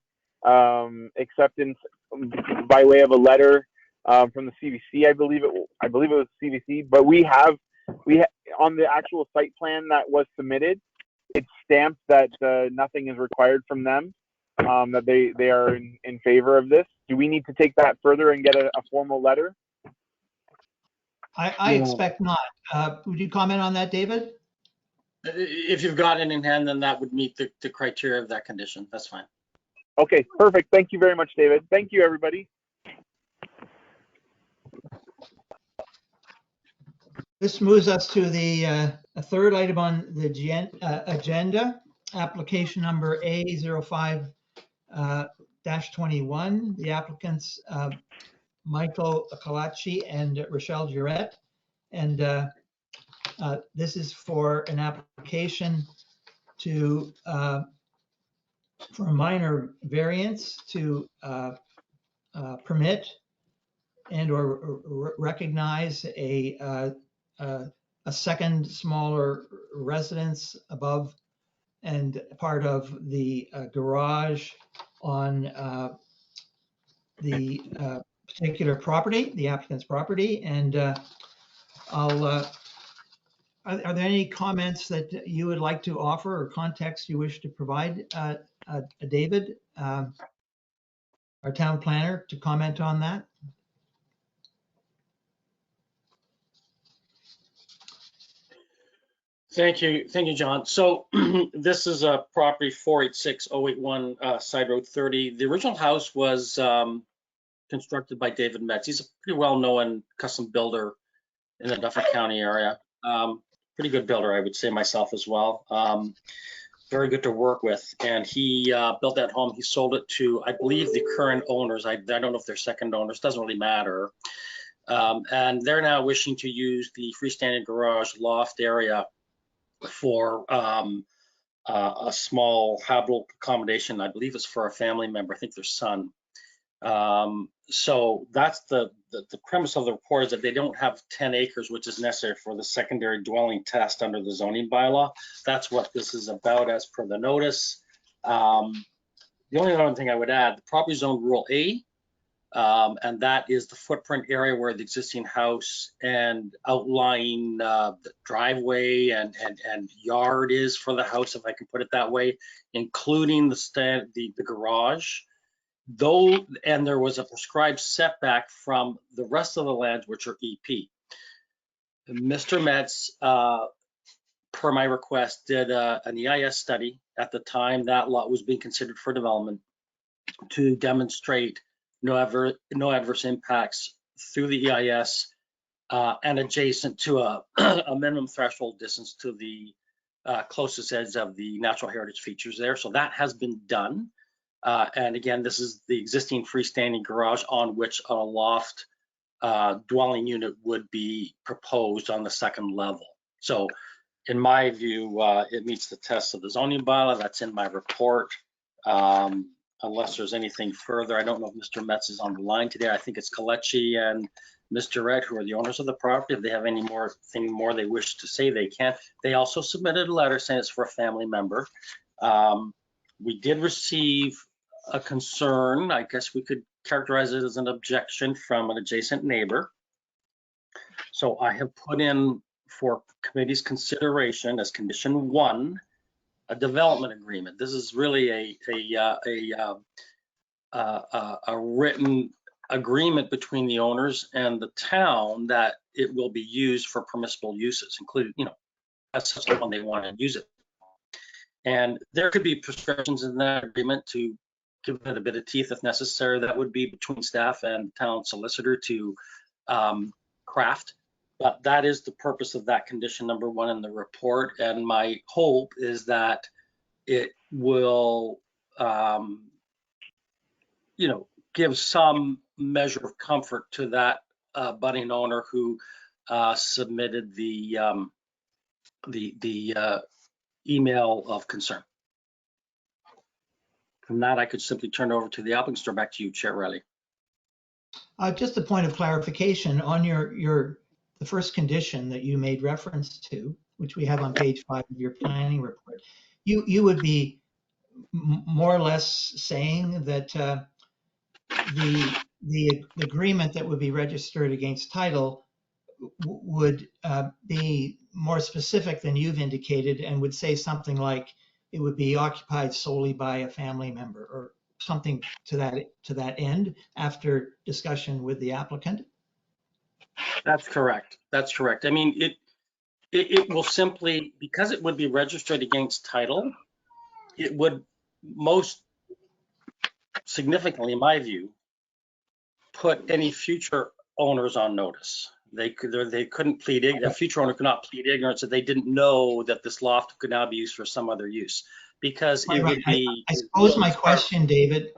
acceptance by way of a letter from the CVC. I believe it was CVC, but we have on the actual site plan that was submitted, it's stamped that nothing is required from them, that they are in favor of this. Do we need to take that further and get a formal letter? I expect not. Would you comment on that, David? If you've got it in hand, then that would meet the criteria of that condition. That's fine. Okay, perfect. Thank you very much, David. Thank you, everybody. This moves us to the third item on the agenda, application number A05-21. The applicants Michael Kalachi and Rochelle Jurette. And this is for an application for a minor variance to permit and or recognize a second smaller residence above and part of the garage on the particular property, the applicant's property. And I'll are there any comments that you would like to offer or context you wish to provide, David, our town planner, to comment on that? Thank you, John. So this is a property 486081 Side Road 30. The original house was constructed by David Metz. He's a pretty well-known custom builder in the Dufferin County area. Pretty good builder, I would say myself as well. Very good to work with. And he built that home. He sold it to, I believe, the current owners. I don't know if they're second owners. Doesn't really matter. And they're now wishing to use the freestanding garage loft area for a small habitable accommodation. I believe it's for a family member. I think their son. So that's the premise of the report, is that they don't have 10 acres, which is necessary for the secondary dwelling test under the zoning bylaw. That's what this is about as per the notice. The only other thing I would add, the property zone rule A, and that is the footprint area where the existing house and outlying the driveway and yard is for the house, if I can put it that way, including the garage. Though, and there was a prescribed setback from the rest of the lands, which are EP. Mr. Metz, per my request, did an EIS study at the time that lot was being considered for development to demonstrate no adverse impacts through the EIS and adjacent to a minimum threshold distance to the closest edge of the natural heritage features there. So that has been done. And again, this is the existing freestanding garage on which a loft dwelling unit would be proposed on the second level. So in my view, it meets the test of the zoning bylaw. That's in my report. Unless there's anything further, I don't know if Mr. Metz is on the line today. I think it's Kalechi and Mr. Red, who are the owners of the property. If they have any more they wish to say, they can. They also submitted a letter saying it's for a family member. We did receive a concern, I guess we could characterize it as an objection from an adjacent neighbor. So I have put in for committee's consideration as condition 1, a development agreement. This is really a written agreement between the owners and the town that it will be used for permissible uses, including, that's such when they want to use it. And there could be prescriptions in that agreement to give it a bit of teeth if necessary. That would be between staff and town solicitor to craft. But that is the purpose of that condition number 1 in the report. And my hope is that it will, give some measure of comfort to that budding owner who submitted the email of concern. From that, I could simply turn over to the applicant. Back to you, Chair Riley. Just a point of clarification on the first condition that you made reference to, which we have on page 5 of your planning report. You would be more or less saying that the agreement that would be registered against title would be more specific than you've indicated, and would say something like it would be occupied solely by a family member or something to that end after discussion with the applicant? That's correct. That's correct. I mean, it will simply, because it would be registered against title, it would most significantly, in my view, put any future owners on notice. They couldn't plead, a future owner could not plead ignorance that they didn't know that this loft could now be used for some other use, because it would be. I suppose my question, David,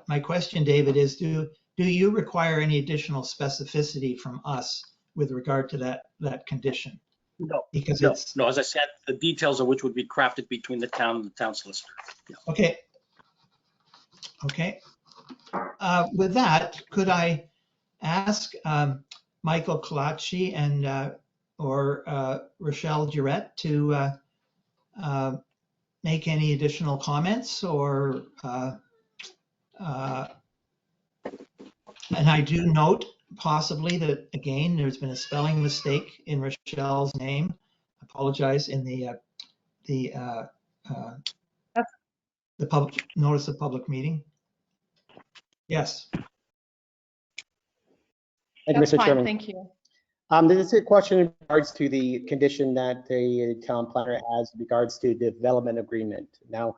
is do you require any additional specificity from us with regard to that condition? No, because no. As I said, the details of which would be crafted between the town and the town solicitor. Yeah. Okay. With that, could I ask Michael Kalachi and or Rochelle Durrett to make any additional comments, or and I do note possibly that, again, there's been a spelling mistake in Rochelle's name. apologize, in the public notice of public meeting. Yes. Thank you, That's Mr. fine, Chairman. thank you. This is a question in regards to the condition that the town planner has in regards to development agreement. Now,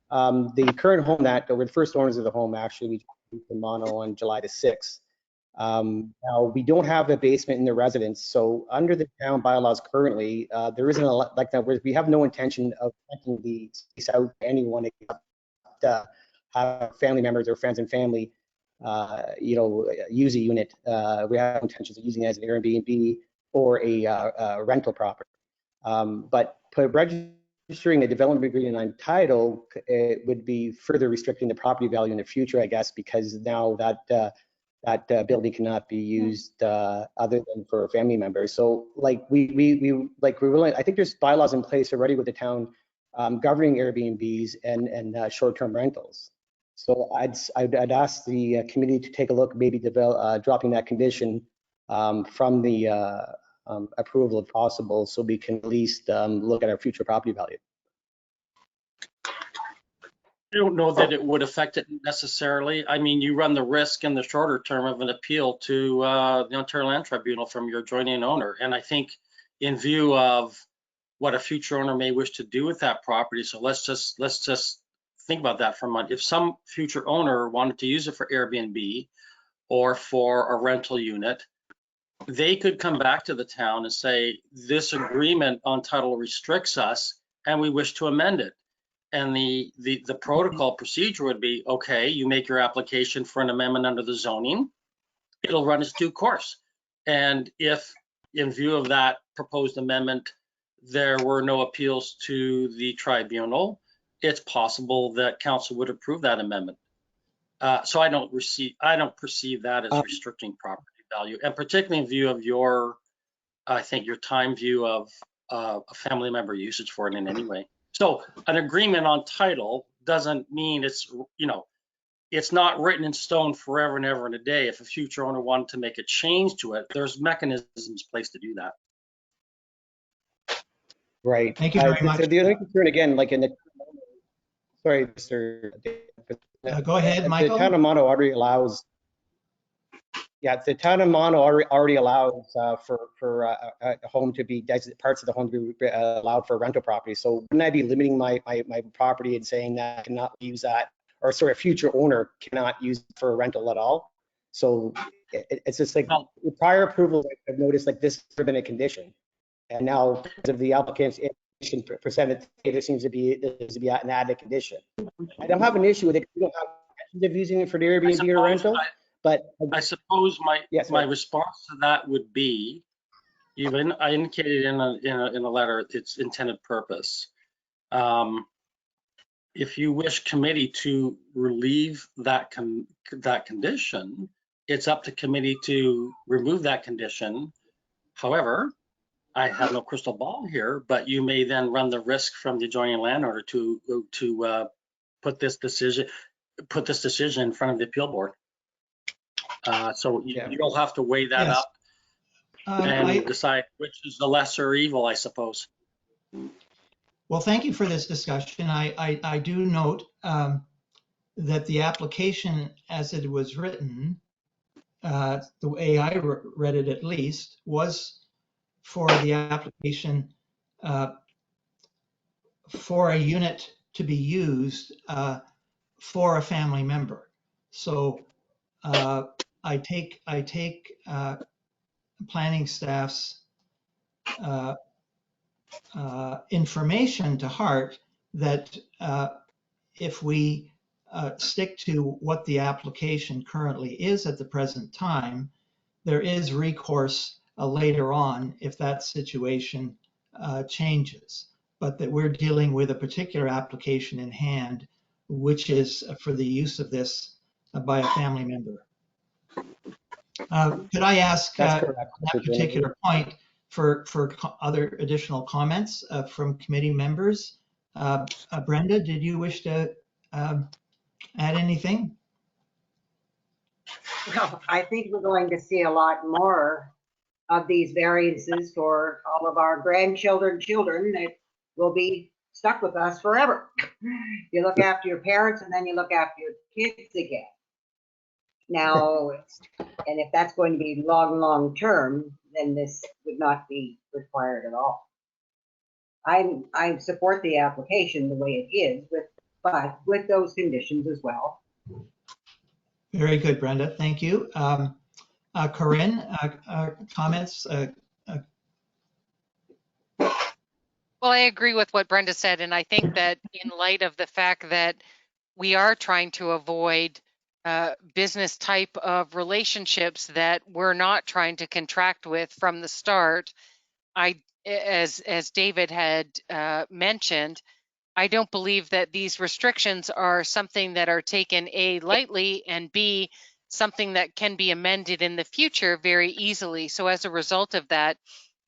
the current home that, or the first owners of the home actually, we moved to Mono on July the 6th. Now, we don't have a basement in the residence, so under the town bylaws currently, there isn't like that, we have no intention of renting the space out to anyone except have family members or friends and family use a unit. We have intentions of using it as an Airbnb or a rental property. But registering a development agreement on title, it would be further restricting the property value in the future, I guess, because now that building cannot be used other than for family members. So like we're willing, I think there's bylaws in place already with the town governing Airbnbs and short-term rentals. So I'd ask the committee to take a look, maybe dropping that condition from the approval if possible, so we can at least look at our future property value. I don't know that it would affect it necessarily. I mean, you run the risk in the shorter term of an appeal to the Ontario Land Tribunal from your adjoining owner. And I think in view of what a future owner may wish to do with that property, so let's just think about that for a moment. If some future owner wanted to use it for Airbnb or for a rental unit, they could come back to the town and say, this agreement on title restricts us and we wish to amend it. And the protocol procedure would be, okay, you make your application for an amendment under the zoning, it'll run its due course. And if in view of that proposed amendment, there were no appeals to the tribunal, it's possible that council would approve that amendment. So I don't perceive that as restricting property value, and particularly in view of your, I think your time view of a family member usage for it in any way. So an agreement on title doesn't mean it's, it's not written in stone forever and ever and a day. If a future owner wanted to make a change to it, there's mechanisms in place to do that. Right. Thank you very much. The other concern again, like in the, sorry, Mr. Go ahead, Michael. The town of Mono already allows. Yeah, the town of Mono already allows for a home to be parts of the home to be allowed for rental property. So wouldn't I be limiting my property and saying that I cannot use that, or sorry, a future owner cannot use it for a rental at all? So it's just like prior approval, I've noticed like this has been a condition, and now because of the applicant's percentage, there seems to be an added condition. I don't have an issue with it. We don't have intentions of using it for the Airbnb or rental. But I suppose my response to that would be, I indicated in a letter its intended purpose. If you wish committee to relieve that condition, it's up to committee to remove that condition. However, I have no crystal ball here, but you may then run the risk from the adjoining landowner to put this decision in front of the appeal board. So you'll have to weigh that up and decide which is the lesser evil, I suppose. Well, thank you for this discussion. I do note that the application as it was written, the way I read it at least, was for the application for a unit to be used for a family member. So I take planning staff's information to heart that if we stick to what the application currently is at the present time, there is recourse later on if that situation changes, but that we're dealing with a particular application in hand, which is for the use of this by a family member. Could I ask that particular point for other additional comments from committee members? Brenda, did you wish to add anything? No, I think we're going to see a lot more of these variances for all of our grandchildren, children that will be stuck with us forever. You look after your parents and then you look after your kids again. Now, and if that's going to be long term, then this would not be required at all. I support the application the way it is, but with those conditions as well. Very good, Brenda. Thank you. Corinne, comments? Well, I agree with what Brenda said, and I think that in light of the fact that we are trying to avoid business type of relationships that we're not trying to contract with from the start, as David had mentioned, I don't believe that these restrictions are something that are taken A, lightly, and B, something that can be amended in the future very easily. So as a result of that,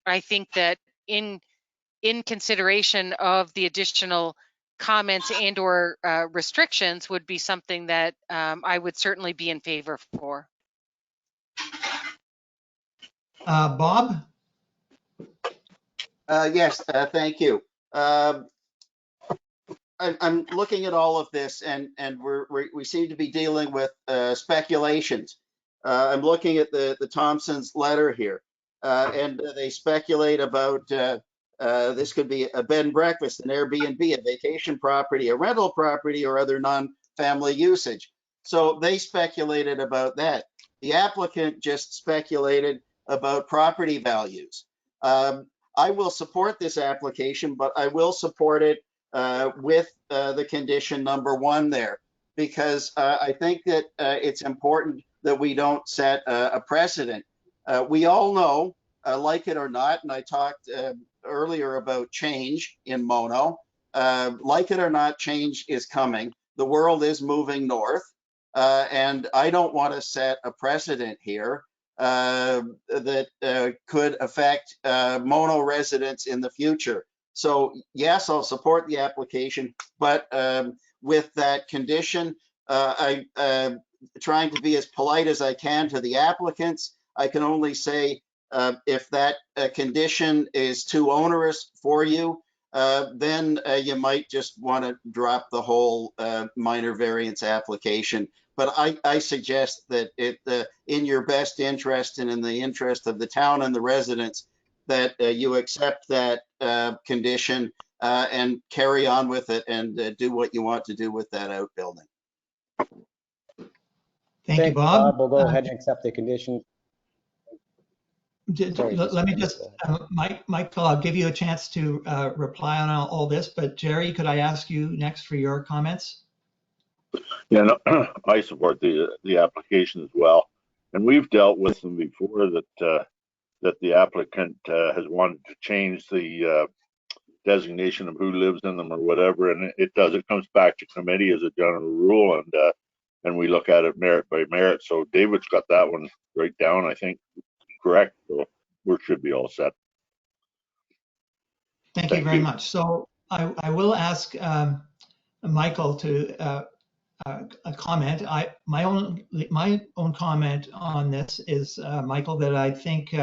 I think that in consideration of the additional comments and or restrictions would be something that I would certainly be in favor for. Bob? Yes, thank you. I'm looking at all of this, and we seem to be dealing with speculations. I'm looking at the Thompson's letter here, and they speculate about this could be a bed and breakfast, an Airbnb, a vacation property, a rental property, or other non-family usage. So they speculated about that. The applicant just speculated about property values. I will support this application, but I will support it with the condition number 1 there, because I think that it's important that we don't set a precedent. We all know, like it or not, and I talked earlier about change in Mono. Like it or not, change is coming. The world is moving north, and I don't want to set a precedent here that could affect Mono residents in the future. So yes, I'll support the application, but with that condition, I'm trying to be as polite as I can to the applicants. I can only say if that condition is too onerous for you, then you might just want to drop the whole minor variance application. But I suggest that it, in your best interest and in the interest of the town and the residents, that you accept that condition and carry on with it and do what you want to do with that outbuilding. Thank you, Bob. We'll go ahead and accept the condition. Let me just, Michael, I'll give you a chance to reply on all this, but Jerry, could I ask you next for your comments? Yeah, no, I support the application as well. And we've dealt with them before that the applicant has wanted to change the designation of who lives in them or whatever, and it comes back to committee as a general rule, and we look at it merit by merit. So David's got that one right down, I think, correct. So we should be all set. Thank you very much. So I will ask Michael to comment. My own comment on this is, Michael, that I think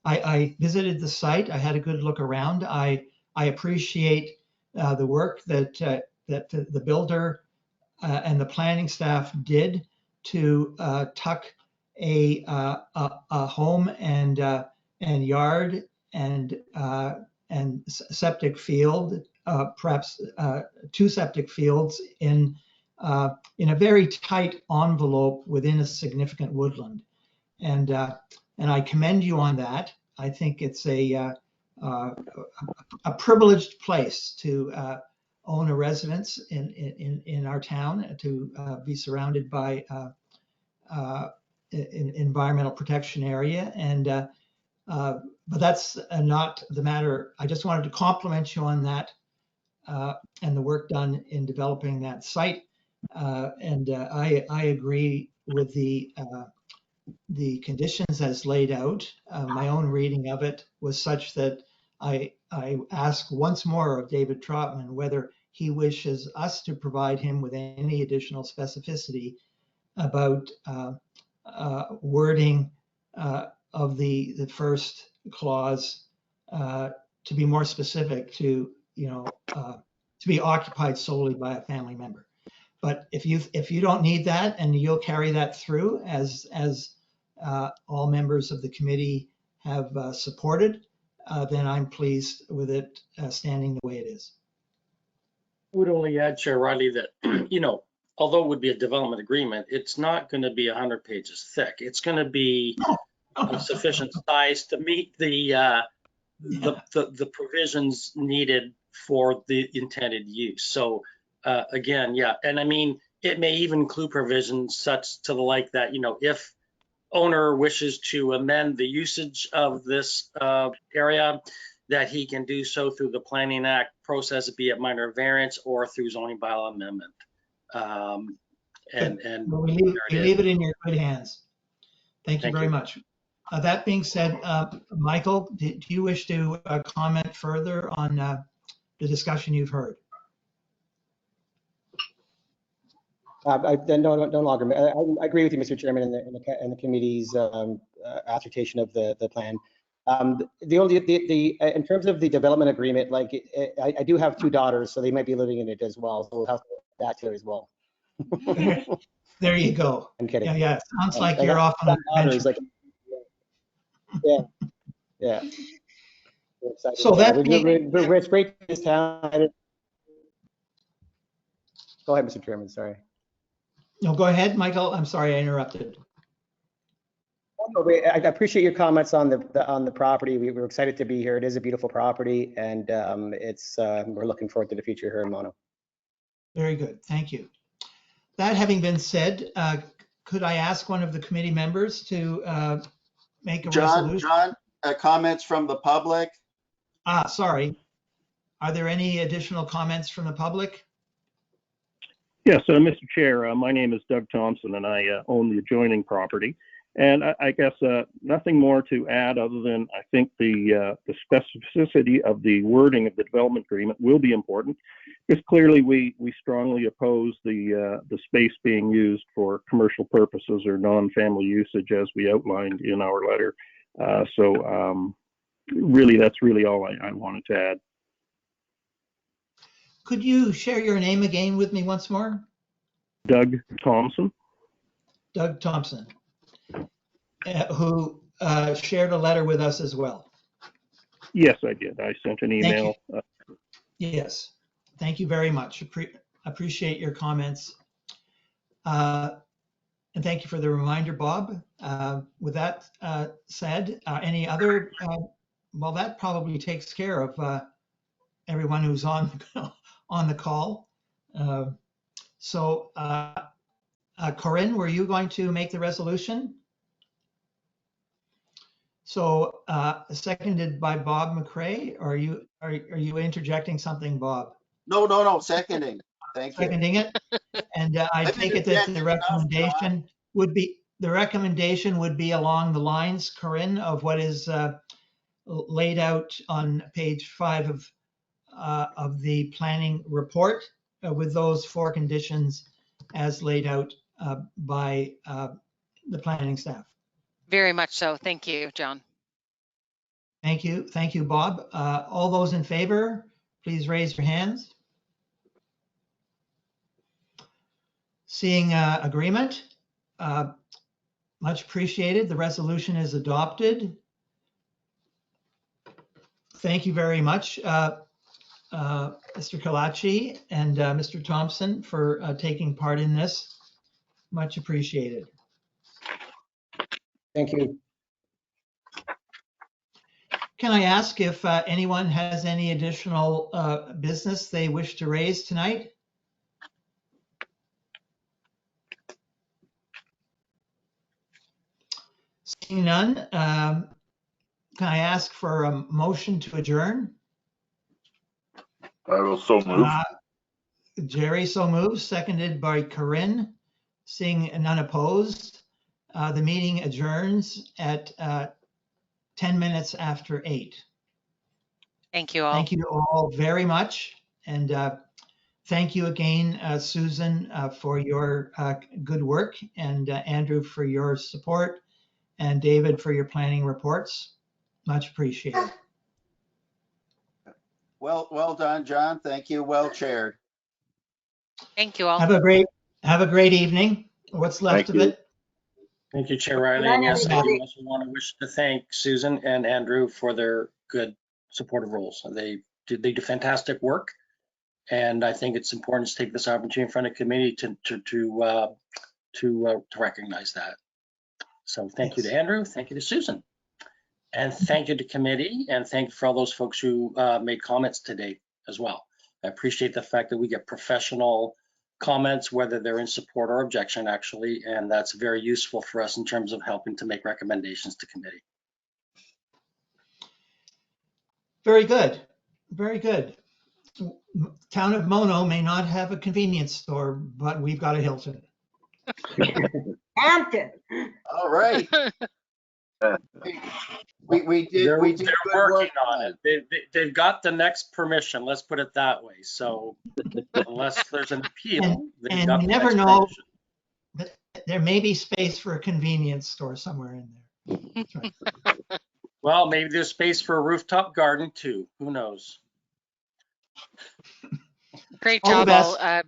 I visited the site. I had a good look around. I appreciate the work that the builder and the planning staff did to tuck a home and yard and septic field, perhaps 2 septic fields in a very tight envelope within a significant woodland, and I commend you on that. I think it's a privileged place to own a residence in our town, to be surrounded by environmental protection area, and but that's not the matter. I just wanted to compliment you on that and the work done in developing that site. I agree with the conditions as laid out. My own reading of it was such that I ask once more of David Trotman whether he wishes us to provide him with any additional specificity about wording of the first clause to be more specific to, to be occupied solely by a family member. But if you don't need that and you'll carry that through as all members of the committee have supported, then I'm pleased with it standing the way it is. I would only add, Chair Riley, that, although it would be a development agreement, it's not going to be 100 pages thick. It's going to be of sufficient size to meet the provisions needed for the intended use. So again, yeah, and I mean, it may even include provisions such to the like that, if owner wishes to amend the usage of this area, that he can do so through the Planning Act process, be it minor variance or through zoning bylaw amendment. Well, we leave it in your good hands. Thank you very much. That being said, Michael, do you wish to comment further on the discussion you've heard? I no longer. I agree with you, Mr. Chairman, and the committee's assertion of the plan. In terms of the development agreement, like I do have 2 daughters, so they might be living in it as well. So we'll have that too as well. There you go. I'm kidding. Yeah. Sounds like you're off on an adventure. Like, yeah. So we're great to this town. Go ahead, Mr. Chairman. Sorry. No, go ahead, Michael. I'm sorry I interrupted. I appreciate your comments on the property. We were excited to be here. It is a beautiful property, and we're looking forward to the future here in Mono. Very good. Thank you. That having been said, could I ask one of the committee members to make a resolution? John, comments from the public? Sorry. Are there any additional comments from the public? Yes, Mr. Chair, my name is Doug Thompson, and I own the adjoining property. And I guess nothing more to add other than I think the specificity of the wording of the development agreement will be important, because clearly we strongly oppose the space being used for commercial purposes or non-family usage as we outlined in our letter. Really, that's really all I wanted to add. Could you share your name again with me once more? Doug Thompson. Doug Thompson, who shared a letter with us as well. Yes, I did. I sent an email. Yes, thank you very much. Appreciate your comments. And thank you for the reminder, Bob. With that said, any other, well, that probably takes care of everyone who's on the call. Corinne, were you going to make the resolution? So seconded by Bob McCray. Are you interjecting something, Bob? No, seconding. Thank you. Seconding it. And I take it that the recommendation would be along the lines, Corinne, of what is laid out on page 5 of the planning report, with those 4 conditions as laid out by the planning staff. Very much so. Thank you, John. Thank you. Thank you, Bob. All those in favor, please raise your hands. Seeing agreement, much appreciated. The resolution is adopted. Thank you very much, Mr. Kalachi and Mr. Thompson, for taking part in this. Much appreciated. Thank you. Can I ask if anyone has any additional business they wish to raise tonight? Seeing none, can I ask for a motion to adjourn? I will so move. Jerry so moves, seconded by Corinne. Seeing none opposed, the meeting adjourns at 10 minutes after 8. Thank you all. Thank you all very much. And thank you again, Susan, for your good work, and Andrew for your support, and David for your planning reports. Much appreciated. Well done, John. Thank you. Well chaired. Thank you all. Have a great evening. What's left Thank of you. it? Thank you, Chair Riley. Good And night, yes, I do everybody. also want to wish to thank Susan and Andrew for their good supportive roles. They do fantastic work. And I think it's important to take this opportunity in front of committee to recognize that. So thank you to Andrew, thank you to Susan. And thank you to committee, and thank you for all those folks who made comments today as well. I appreciate the fact that we get professional comments, whether they're in support or objection, actually, and that's very useful for us in terms of helping to make recommendations to committee. Very good. Very good. Town of Mono may not have a convenience store, but we've got a Hilton. Hampton. All right. We did They're good working work on it. They've got the next permission, let's put it that way. So unless there's an appeal, they've And got you the never next know, permission. that there may be space for a convenience store somewhere in there. That's right. Well, maybe there's space for a rooftop garden too. Who knows? Great All the job, all. best.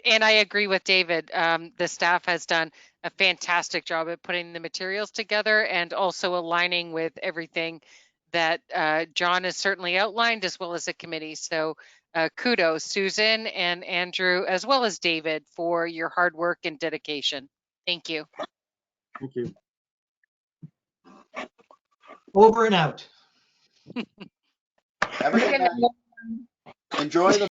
And I agree with David. The staff has done a fantastic job at putting the materials together and also aligning with everything that John has certainly outlined, as well as the committee. So kudos, Susan and Andrew, as well as David, for your hard work and dedication. Thank you. Thank you. Over and out. Have a good night. Enjoy the